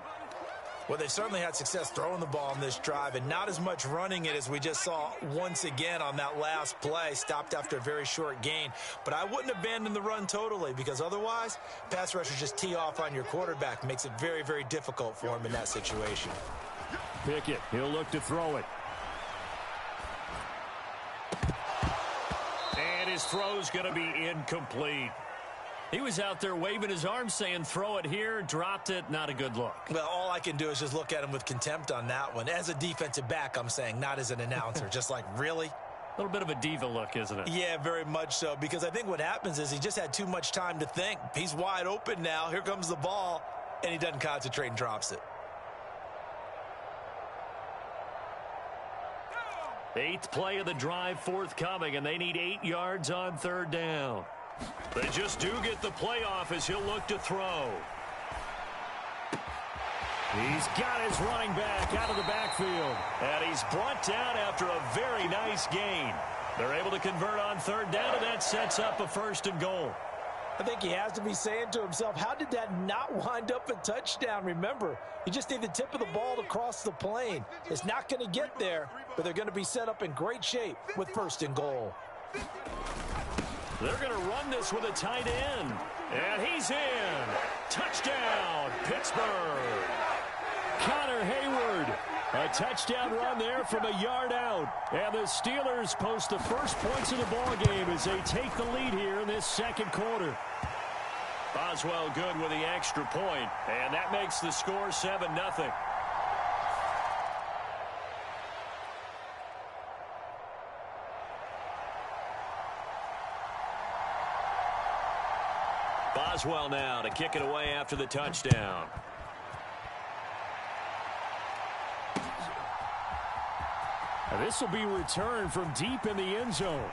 Well, they certainly had success throwing the ball on this drive and not as much running it as we just saw once again on that last play. Stopped after a very short gain. But I wouldn't abandon the run totally, because otherwise, pass rushers just tee off on your quarterback. Makes it very, very difficult for him in that situation. Pickett, he'll look to throw it. And his throw's going to be incomplete. He was out there waving his arms saying, throw it here, dropped it, not a good look. Well, all I can do is just look at him with contempt on that one. As a defensive back, I'm saying, not as an announcer. Just like, really? A little bit of a diva look, isn't it? Yeah, very much so, because I think what happens is he just had too much time to think. He's wide open now. Here comes the ball, and he doesn't concentrate and drops it. 8th play of the drive forthcoming, and they need 8 yards on 3rd down. They just do get the playoff as he'll look to throw. He's got his running back out of the backfield. And he's brought down after a very nice gain. They're able to convert on 3rd down, and that sets up a 1st and goal. I think he has to be saying to himself, how did that not wind up a touchdown? Remember, you just need the tip of the ball to cross the plane. It's not going to get there, but they're going to be set up in great shape with 1st and goal. They're going to run this with a tight end. And he's in. Touchdown, Pittsburgh. Connor Hayward. A touchdown run there from a yard out. And the Steelers post the first points of the ball game as they take the lead here in this 2nd quarter. Boswell good with the extra point. And that makes the score 7-0. Boswell now to kick it away after the touchdown. And this will be returned from deep in the end zone.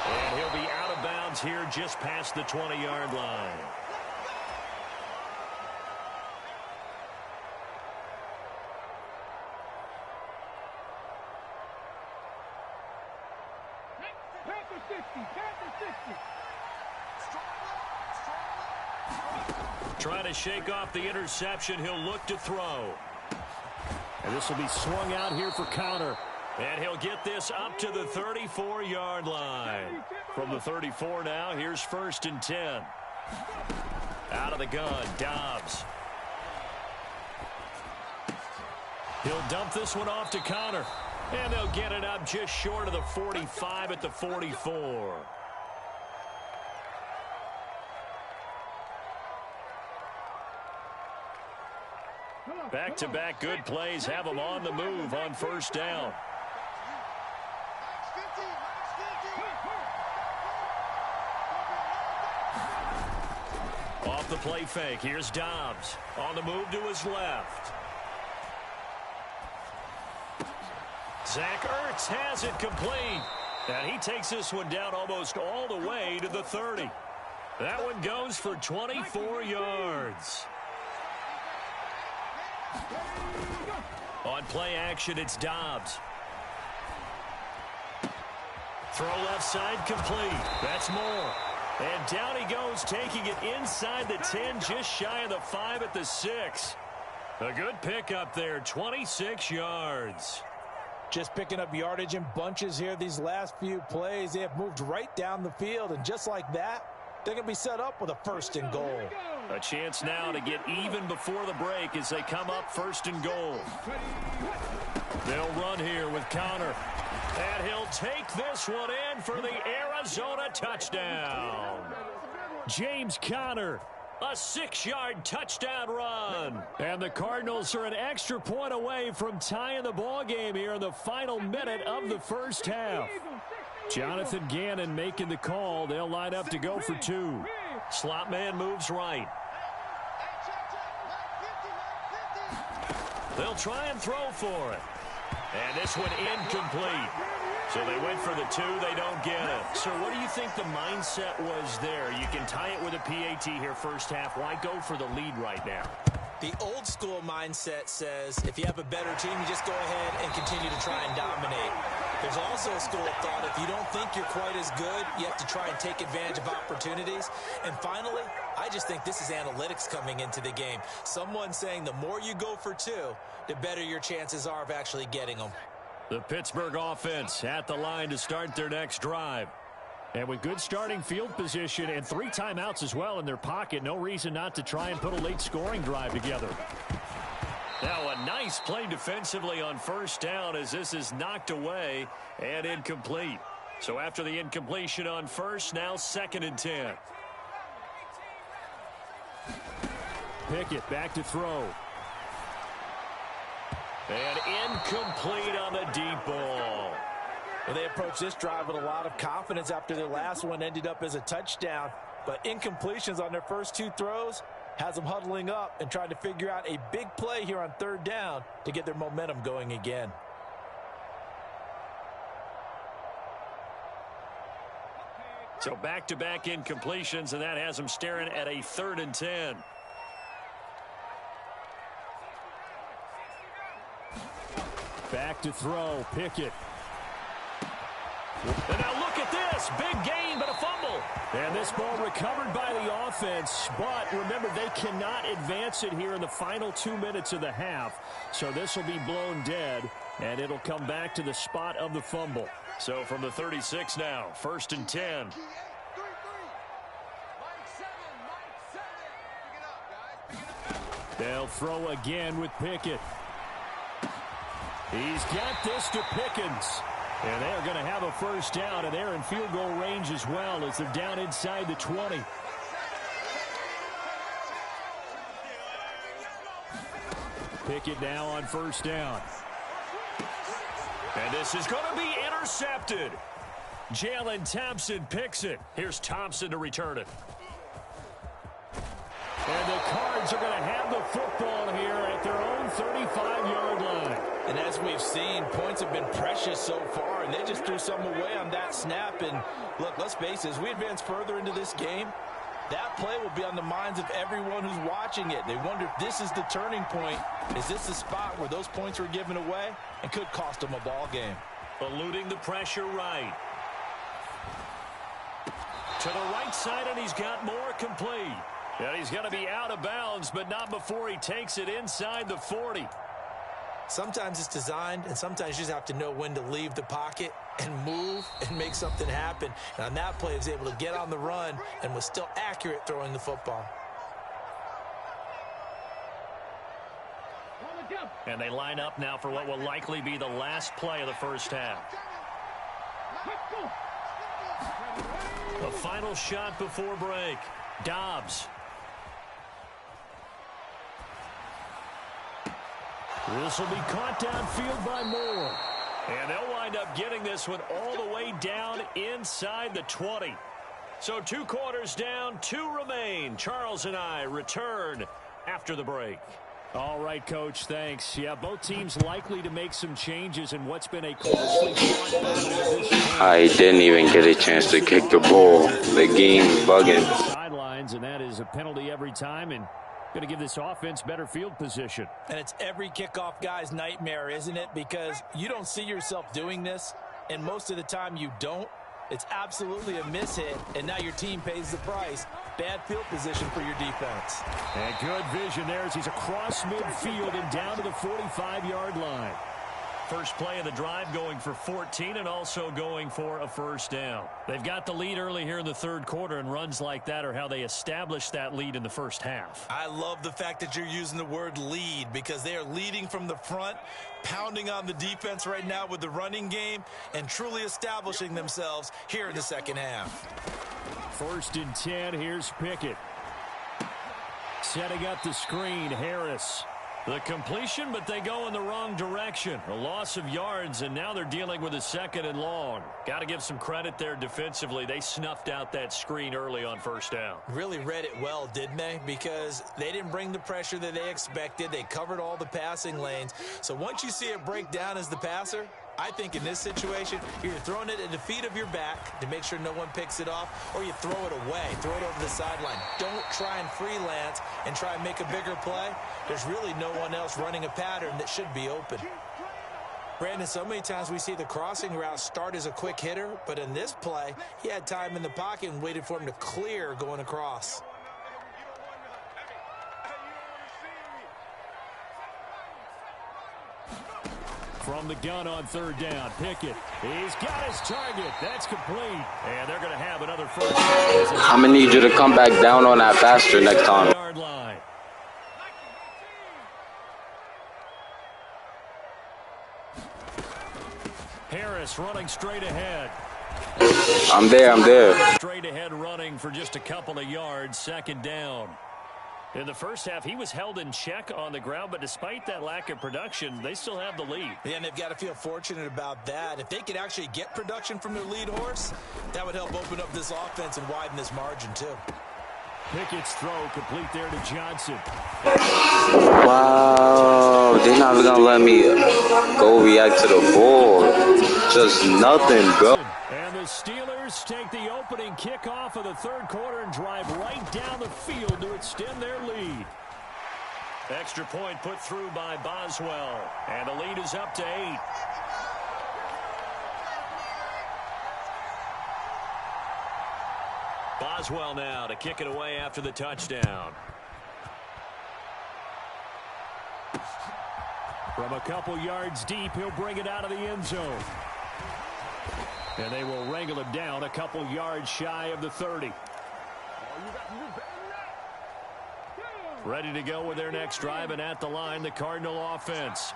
And he'll be out of bounds here just past the 20-yard line. Trying to shake off the interception. He'll look to throw. And this will be swung out here for Connor. And he'll get this up to the 34-yard line. From the 34 now, here's 1st and 10. Out of the gun, Dobbs. He'll dump this one off to Connor. And they'll get it up just short of the 45 at the 44. Back-to-back good plays have them on the move on 1st down. Off off the play fake. Here's Dobbs on the move to his left. Zach Ertz has it complete. And he takes this one down almost all the way to the 30. That one goes for 24 yards. On play action, it's Dobbs. Throw left side complete. That's Moore. And down he goes, taking it inside the 10, just shy of the 5 at the 6. A good pickup there, 26 yards. Just picking up yardage in bunches here these last few plays. They have moved right down the field, and just like that, they're going to be set up with a 1st and goal. A chance now to get even before the break as they come up 1st and goal. They'll run here with Connor. And he'll take this one in for the Arizona touchdown. James Conner, a 6-yard touchdown run. And the Cardinals are an extra point away from tying the ball game here in the final minute of the first half. Jonathan Gannon making the call. They'll line up to go for 2. Slot man moves right. They'll try and throw for it. And this one incomplete. So they went for the 2. They don't get it. So what do you think the mindset was there? You can tie it with a PAT here first half. Why go for the lead right now? The old school mindset says if you have a better team, you just go ahead and continue to try and dominate. There's also a school of thought, if you don't think you're quite as good, you have to try and take advantage of opportunities. And finally, I just think this is analytics coming into the game. Someone saying the more you go for 2, the better your chances are of actually getting them. The Pittsburgh offense at the line to start their next drive. And with good starting field position and 3 timeouts as well in their pocket, no reason not to try and put a late scoring drive together. Now a nice play defensively on 1st down as this is knocked away and incomplete. So after the incompletion on 1st, now 2nd and 10. Pickett back to throw. And incomplete on the deep ball. Well, they approached this drive with a lot of confidence after their last one ended up as a touchdown. But incompletions on their first 2 throws has them huddling up and trying to figure out a big play here on 3rd down to get their momentum going again. So back-to-back incompletions, and that has them staring at a 3rd and 10. Back to throw, Pickett. And now look at this. Big gain, but a fumble. And this ball recovered by the offense. But remember, they cannot advance it here in the final 2 minutes of the half. So this will be blown dead, and it'll come back to the spot of the fumble. So from the 36 now, 1st and 10. They'll throw again with Pickett. He's got this to Pickens. And they're going to have a 1st down, and they're in field goal range as well as they're down inside the 20. Pickett now on 1st down. And this is going to be intercepted. Jalen Thompson picks it. Here's Thompson to return it. And the Cards are going to have the football here at their own 35-yard line. And as we've seen, points have been precious so far, and they just threw some away on that snap. And look, let's face it, as we advance further into this game, that play will be on the minds of everyone who's watching it. They wonder if this is the turning point. Is this the spot where those points were given away and could cost them a ball game? Eluding the pressure right. To the right side, and he's got more complete. And he's going to be out of bounds, but not before he takes it inside the 40. Sometimes it's designed, and sometimes you just have to know when to leave the pocket and move and make something happen. And on that play, he was able to get on the run and was still accurate throwing the football. And they line up now for what will likely be the last play of the first half. A final shot before break. Dobbs. This will be caught downfield by Moore. And they'll wind up getting this one all the way down inside the 20. So 2 quarters down, 2 remain. Charles and I return after the break. All right, Coach, thanks. Yeah, both teams likely to make some changes in what's been a closely fought battle of this game. I didn't even get a chance to kick the ball. The game's bugging. Sidelines, and that is a penalty every time, and going to give this offense better field position. And it's every kickoff guy's nightmare, isn't it? Because you don't see yourself doing this, and most of the time you don't. It's absolutely a mishit, and now your team pays the price. Bad field position for your defense. And good vision there as he's across midfield and down to the 45-yard line. First play of the drive going for 14 and also going for a first down. They've got the lead early here in the third quarter, and runs like that are how they establish that lead in the first half. I love the fact that you're using the word lead because they are leading from the front, pounding on the defense right now with the running game, and truly establishing themselves here in the second half. 1st and 10, here's Pickett. Setting up the screen, Harris. The completion, but they go in the wrong direction. A loss of yards, and now they're dealing with a 2nd and long. Got to give some credit there defensively. They snuffed out that screen early on first down. Really read it well, didn't they? Because they didn't bring the pressure that they expected. They covered all the passing lanes. So once you see it break down as the passer, I think in this situation, you're throwing it at the feet of your back to make sure no one picks it off, or you throw it away, throw it over the sideline. Don't try and freelance and try and make a bigger play. There's really no one else running a pattern that should be open. Brandon, so many times we see the crossing route start as a quick hitter, but in this play, he had time in the pocket and waited for him to clear going across. From the gun on 3rd down, Pickett. He's got his target. That's complete. And they're going to have another first. I'm going to need you to come back down on that faster next time. Yard line. Harris running straight ahead. I'm there. Straight ahead running for just a couple of yards, 2nd down. In the first half, he was held in check on the ground, but despite that lack of production, they still have the lead. Yeah, and they've got to feel fortunate about that. If they could actually get production from their lead horse, that would help open up this offense and widen this margin, too. Pickett's throw complete there to Johnson. Wow, they're not even going to let me go react to the ball. Just nothing, bro. And the Steelers take the opening kickoff of the 3rd quarter and drive right down the field to extend their lead. Extra point put through by Boswell. And the lead is up to 8. Boswell now to kick it away after the touchdown. From a couple yards deep, he'll bring it out of the end zone. And they will wrangle him down a couple yards shy of the 30. Ready to go with their next drive, and at the line, the Cardinal offense.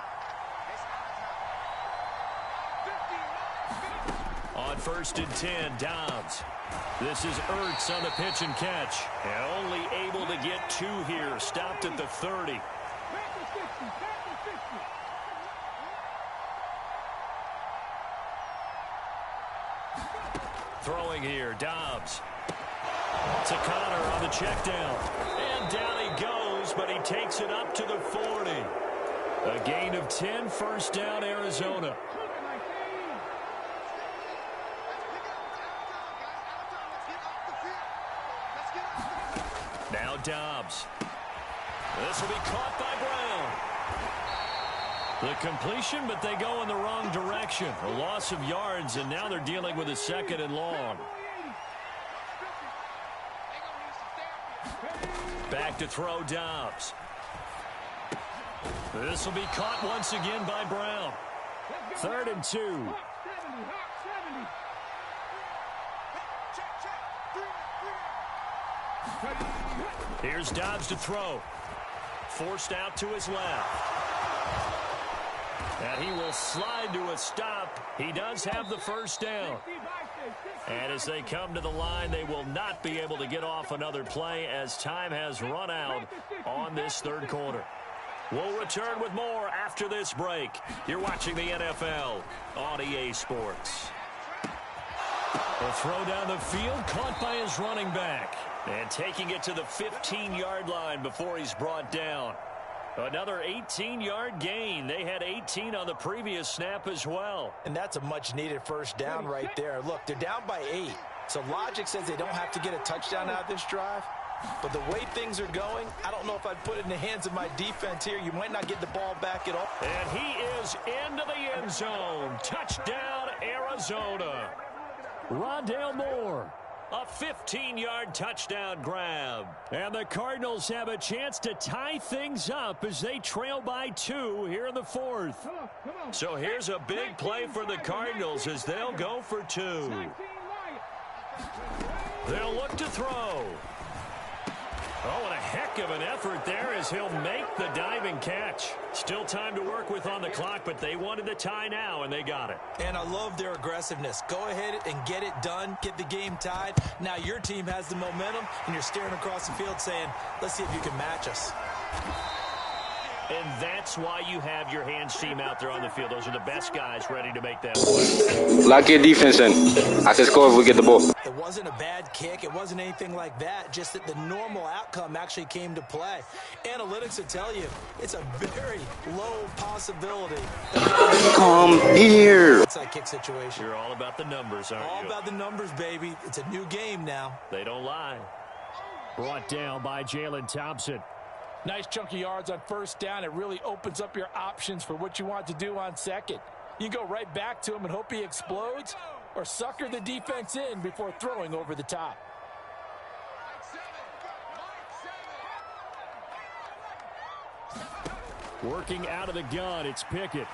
On 1st and 10, Dobbs. This is Ertz on the pitch and catch. And only able to get 2 here. Stopped at the 30. Throwing here, Dobbs. To Connor on the check down. And down he goes, but he takes it up to the 40. A gain of 10, 1st down, Arizona. Now Dobbs. This will be caught by Brown. The completion, but they go in the wrong direction. A loss of yards, and now they're dealing with a 2nd and long. Back to throw, Dobbs. This will be caught once again by Brown. 3rd and 2. Here's Dobbs to throw. Forced out to his left. And he will slide to a stop. He does have the 1st down. And as they come to the line, they will not be able to get off another play as time has run out on this 3rd quarter. We'll return with more after this break. You're watching the NFL on EA Sports. The throw down the field, caught by his running back. And taking it to the 15-yard line before he's brought down. Another 18-yard gain. They had 18 on the previous snap as well. And that's a much-needed first down right there. Look, they're down by 8. So logic says they don't have to get a touchdown out of this drive. But the way things are going, I don't know if I'd put it in the hands of my defense here. You might not get the ball back at all. And he is into the end zone. Touchdown, Arizona. Rondale Moore. A 15-yard touchdown grab. And the Cardinals have a chance to tie things up as they trail by 2 here in the 4th. So here's a big play for the Cardinals as they'll go for 2. They'll look to throw. Oh, and a heck of an effort there as he'll make the diving catch. Still time to work with on the clock, but they wanted the tie now, and they got it. And I love their aggressiveness. Go ahead and get it done. Get the game tied. Now your team has the momentum, and you're staring across the field saying, let's see if you can match us. And that's why you have your hands team out there on the field. Those are the best guys ready to make that play. Lock your defense in. I can score if we get the ball. It wasn't a bad kick. It wasn't anything like that. Just that the normal outcome actually came to play. Analytics will tell you it's a very low possibility. Come here. It's a kick situation. You're all about the numbers, aren't you? All about the numbers, baby. It's a new game now. They don't lie. Brought down by Jalen Thompson. Nice chunk of yards on first down. It really opens up your options for what you want to do on second. You go right back to him and hope he explodes, or sucker the defense in before throwing over the top. Working out of the gun, it's Pickett.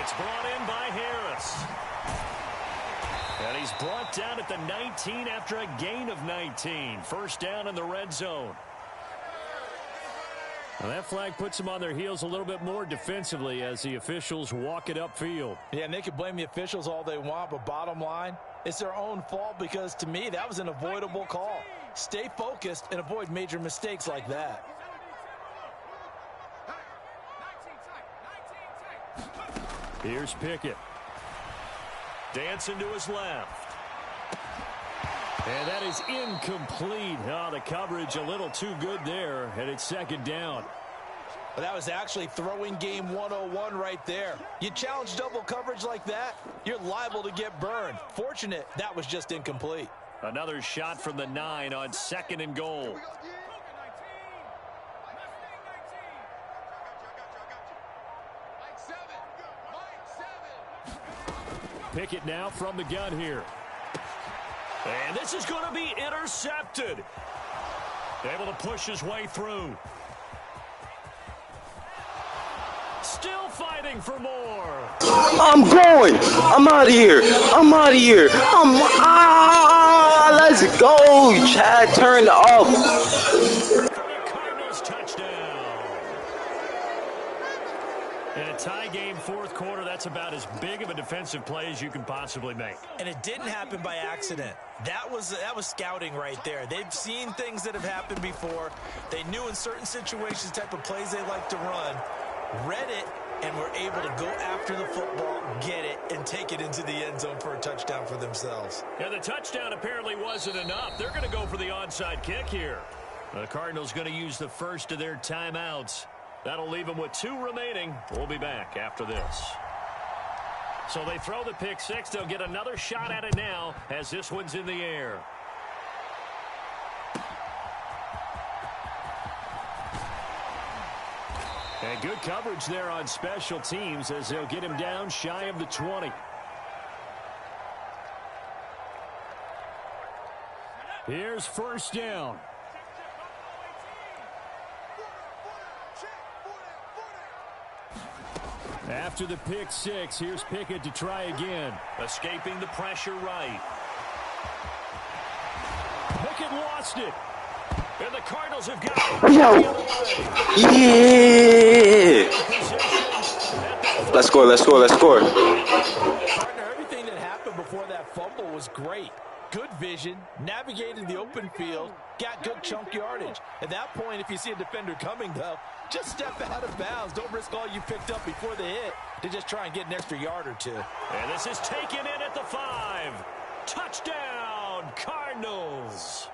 It's brought in by Harris. And he's brought down at the 19 after a gain of 19. First down in the red zone. Well, that flag puts them on their heels a little bit more defensively as the officials walk it upfield. Yeah, and they can blame the officials all they want, but bottom line, it's their own fault because, to me, that was an avoidable call. Stay focused and avoid major mistakes like that. Here's Pickett. Dancing to his left. And that is incomplete. Oh, the coverage a little too good there, and it's second down. But that was actually throwing game 101 right there. You challenge double coverage like that, you're liable to get burned. Fortunate, that was just incomplete. Another shot from the 9 on second and goal. Pickett now from the gun here. And this is going to be intercepted. Able to push his way through. Still fighting for more. I'm going. I'm out of here. I'm out of here. Let's go. Chad turned up. For the Cardinals touchdown. In a tie game, fourth quarter, that's about as big of a defensive play as you can possibly make. And it didn't happen by accident. That was scouting right there. They've seen things that have happened before. They knew in certain situations the type of plays they like to run, read it, and were able to go after the football, get it, and take it into the end zone for a touchdown for themselves. And the touchdown apparently wasn't enough. They're going to go for the onside kick here. The Cardinals going to use the first of their timeouts. That'll leave them with 2 remaining. We'll be back after this. So they throw the pick 6. They'll get another shot at it now as this one's in the air. And good coverage there on special teams as they'll get him down shy of the 20. Here's first down. After the pick 6, here's Pickett to try again. Escaping the pressure right. Pickett lost it. And the Cardinals have got it. Yeah. Let's score. Let's score. Let's score. Partner, everything that happened before that fumble was great. good vision, navigated the open field, got good chunk yardage. At that point, if you see a defender coming, though, just step out of bounds. Don't risk all you picked up before the hit to just try and get an extra yard or two. And this is taken in at the 5. Touchdown, Cardinals.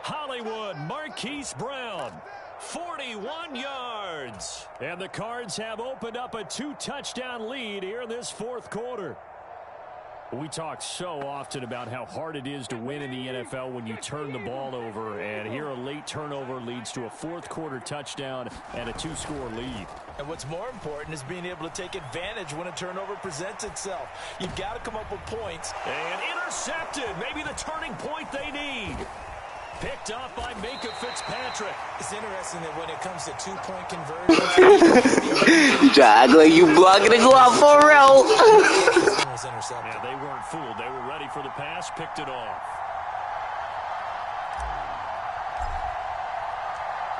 Hollywood Marquise Brown, 41 yards. And the Cards have opened up a 2-touchdown lead here in this fourth quarter. We talk so often about how hard it is to win in the NFL when you turn the ball over, and here a late turnover leads to a fourth quarter touchdown and a 2-score lead. And what's more important is being able to take advantage when a turnover presents itself. You've got to come up with points. And intercepted, maybe the turning point they need. Picked up by Minka Fitzpatrick. It's interesting that when it comes to 2-point conversions, You try to act like you blocking to go out for real. Yeah, they weren't fooled. They were ready for the pass, picked it off.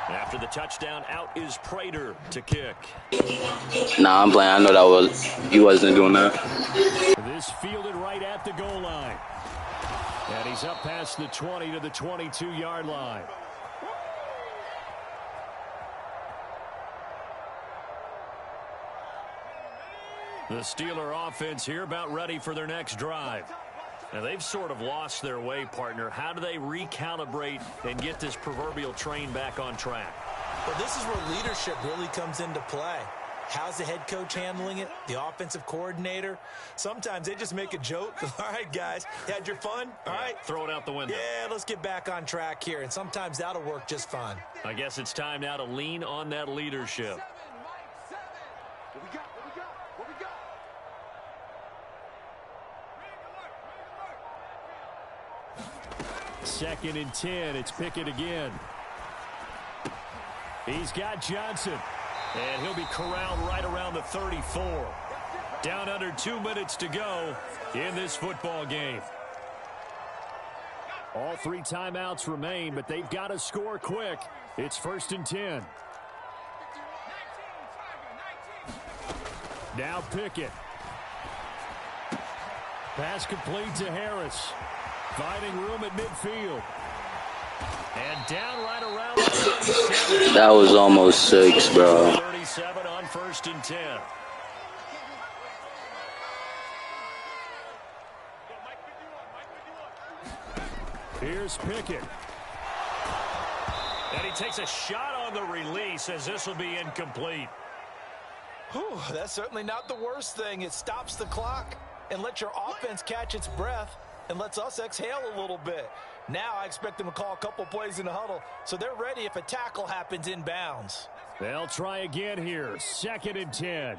After the touchdown, out is Prater to kick. Nah, I'm playing. I know he wasn't doing that. This fielded right at the goal line. And he's up past the 20 to the 22-yard line. The Steeler offense here about ready for their next drive. Now, they've sort of lost their way, partner. How do they recalibrate and get this proverbial train back on track? Well, this is where leadership really comes into play. How's the head coach handling it? The offensive coordinator? Sometimes they just make a joke. All right, guys, you had your fun? All right. Throw it out the window. Yeah, let's get back on track here. And sometimes that'll work just fine. I guess it's time now to lean on that leadership. What we got? What we got? Second and 10. It's Pickett again. He's got Johnson. And he'll be corralled right around the 34. Down under 2 minutes to go in this football game. All 3 timeouts remain, but they've got to score quick. It's 1st and 10. Now Pickett. Pass complete to Harris. Finding room at midfield. And down right around the 37. That was almost 6, bro. 37 on 1st and 10. Here's Pickett. And he takes a shot on the release as this will be incomplete. Whew, that's certainly not the worst thing. It stops the clock and lets your offense catch its breath and lets us exhale a little bit. Now I expect them to call a couple plays in the huddle, so they're ready if a tackle happens in bounds. They'll try again here. 2nd and 10.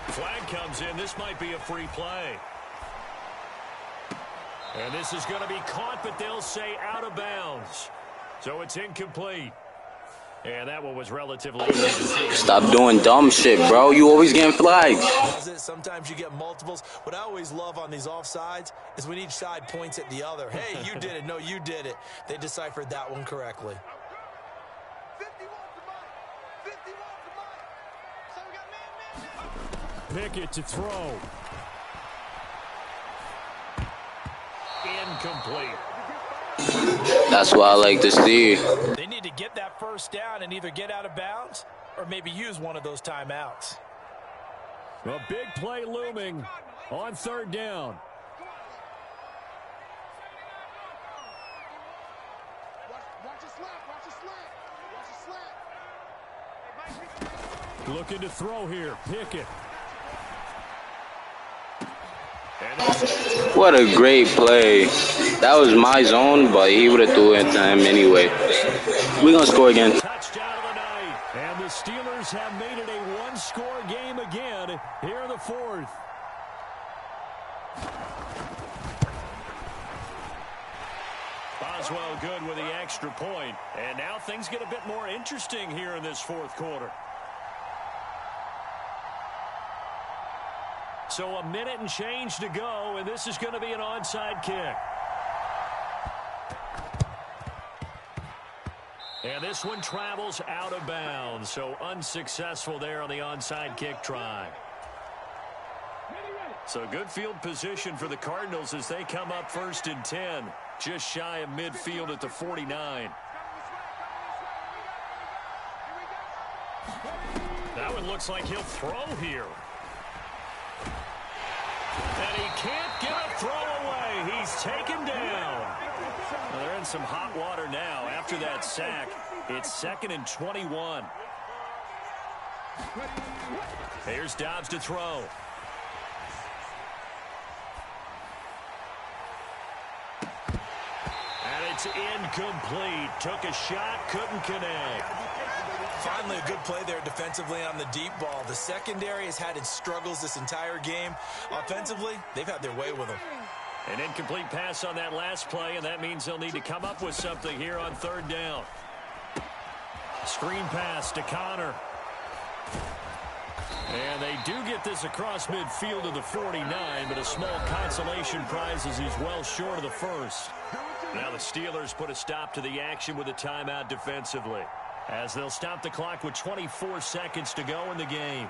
Flag comes in. This might be a free play. And this is going to be caught, but they'll say out of bounds. So it's incomplete. And that one was relatively easy to see. Stop doing dumb shit, bro. You always getting flags. Sometimes you get multiples. What I always love on these offsides is when each side points at the other. Hey, you did it. No, you did it. They deciphered that one correctly. 51 for Mike. Pickett to throw. Incomplete. That's what I like to see. They need to get that first down and either get out of bounds or maybe use one of those timeouts. A big play looming on 3rd down. Watch your slant. Looking to throw here. Pickett. What a great play. That was my zone, but he would have threw it to him anyway. We're going to score again. Touchdown of the night. And the Steelers have made it a 1-score game again here in the 4th. Boswell good with the extra point. And now things get a bit more interesting here in this 4th quarter. So a minute and change to go, and this is going to be an onside kick. And this one travels out of bounds, so unsuccessful there on the onside kick try. So good field position for the Cardinals as they come up 1st and 10, just shy of midfield at the 49. That one looks like he'll throw here. And he can't get a throw away. He's taken down. Well, they're in some hot water now after that sack. It's 2nd and 21. Here's Dobbs to throw. And it's incomplete. Took a shot, couldn't connect. Finally, a good play there defensively on the deep ball. The secondary has had its struggles this entire game. Offensively, they've had their way with them. An incomplete pass on that last play, and that means they'll need to come up with something here on 3rd down. Screen pass to Connor. And they do get this across midfield to the 49, but a small consolation prize as he's well short of the first. Now the Steelers put a stop to the action with a timeout defensively, as they'll stop the clock with 24 seconds to go in the game.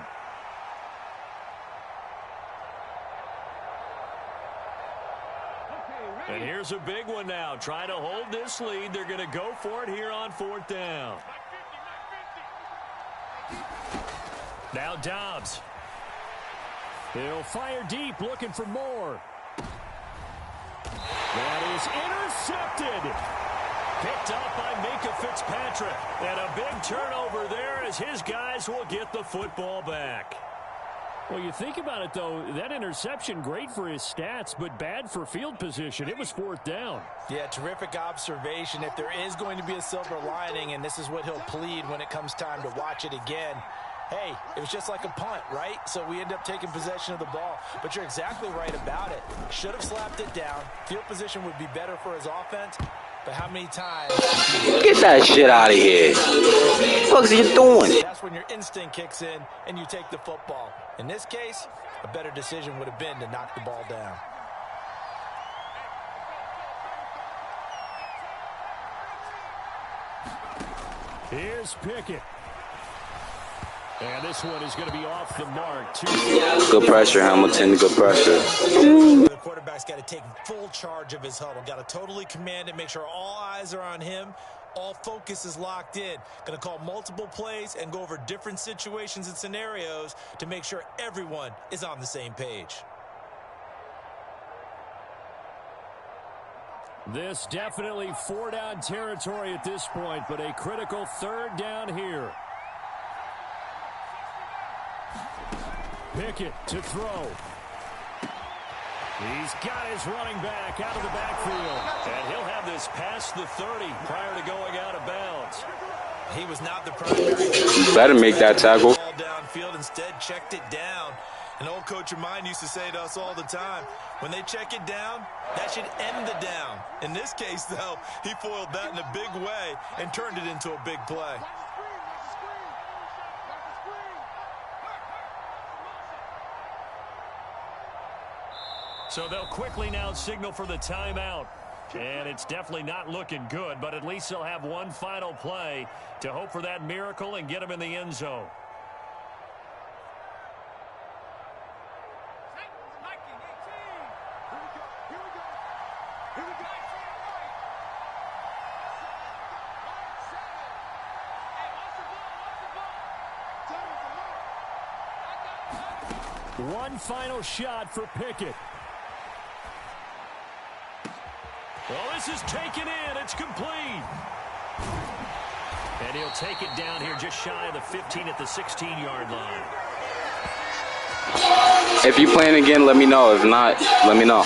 And here's a big one now. Trying to hold this lead. They're going to go for it here on 4th down. Now Dobbs. He'll fire deep, looking for more. That is intercepted. Picked up by Minka Fitzpatrick. And a big turnover there as his guys will get the football back. Well, you think about it, though, that interception, great for his stats, but bad for field position. It was 4th down. Yeah, terrific observation. If there is going to be a silver lining, and this is what he'll plead when it comes time to watch it again, hey, it was just like a punt, right? So we end up taking possession of the ball. But you're exactly right about it. Should have slapped it down. Field position would be better for his offense. But how many times... Get that shit out of here. What the fuck are you doing? That's when your instinct kicks in and you take the football. In this case, a better decision would have been to knock the ball down. Here's Pickett. And this one is going to be off the mark. Good pressure, Hamilton. Good pressure. The quarterback's got to take full charge of his huddle. Got to totally command it, make sure all eyes are on him. All focus is locked in. Going to call multiple plays and go over different situations and scenarios to make sure everyone is on the same page. This definitely 4-down territory at this point, but a critical 3rd down here. Pickett to throw. He's got his running back out of the backfield. And he'll have this past the 30 prior to going out of bounds. He was not the primary. You better make that tackle. Downfield, instead checked it down. An old coach of mine used to say to us all the time, when they check it down, that should end the down. In this case, though, he foiled that in a big way and turned it into a big play. So they'll quickly now signal for the timeout. And it's definitely not looking good, but at least they'll have one final play to hope for that miracle and get them in the end zone. One final shot for Pickett. Well, this is taken in. It's complete. And he'll take it down here just shy of the 15 at the 16-yard line. If you playing again, let me know. If not, let me know.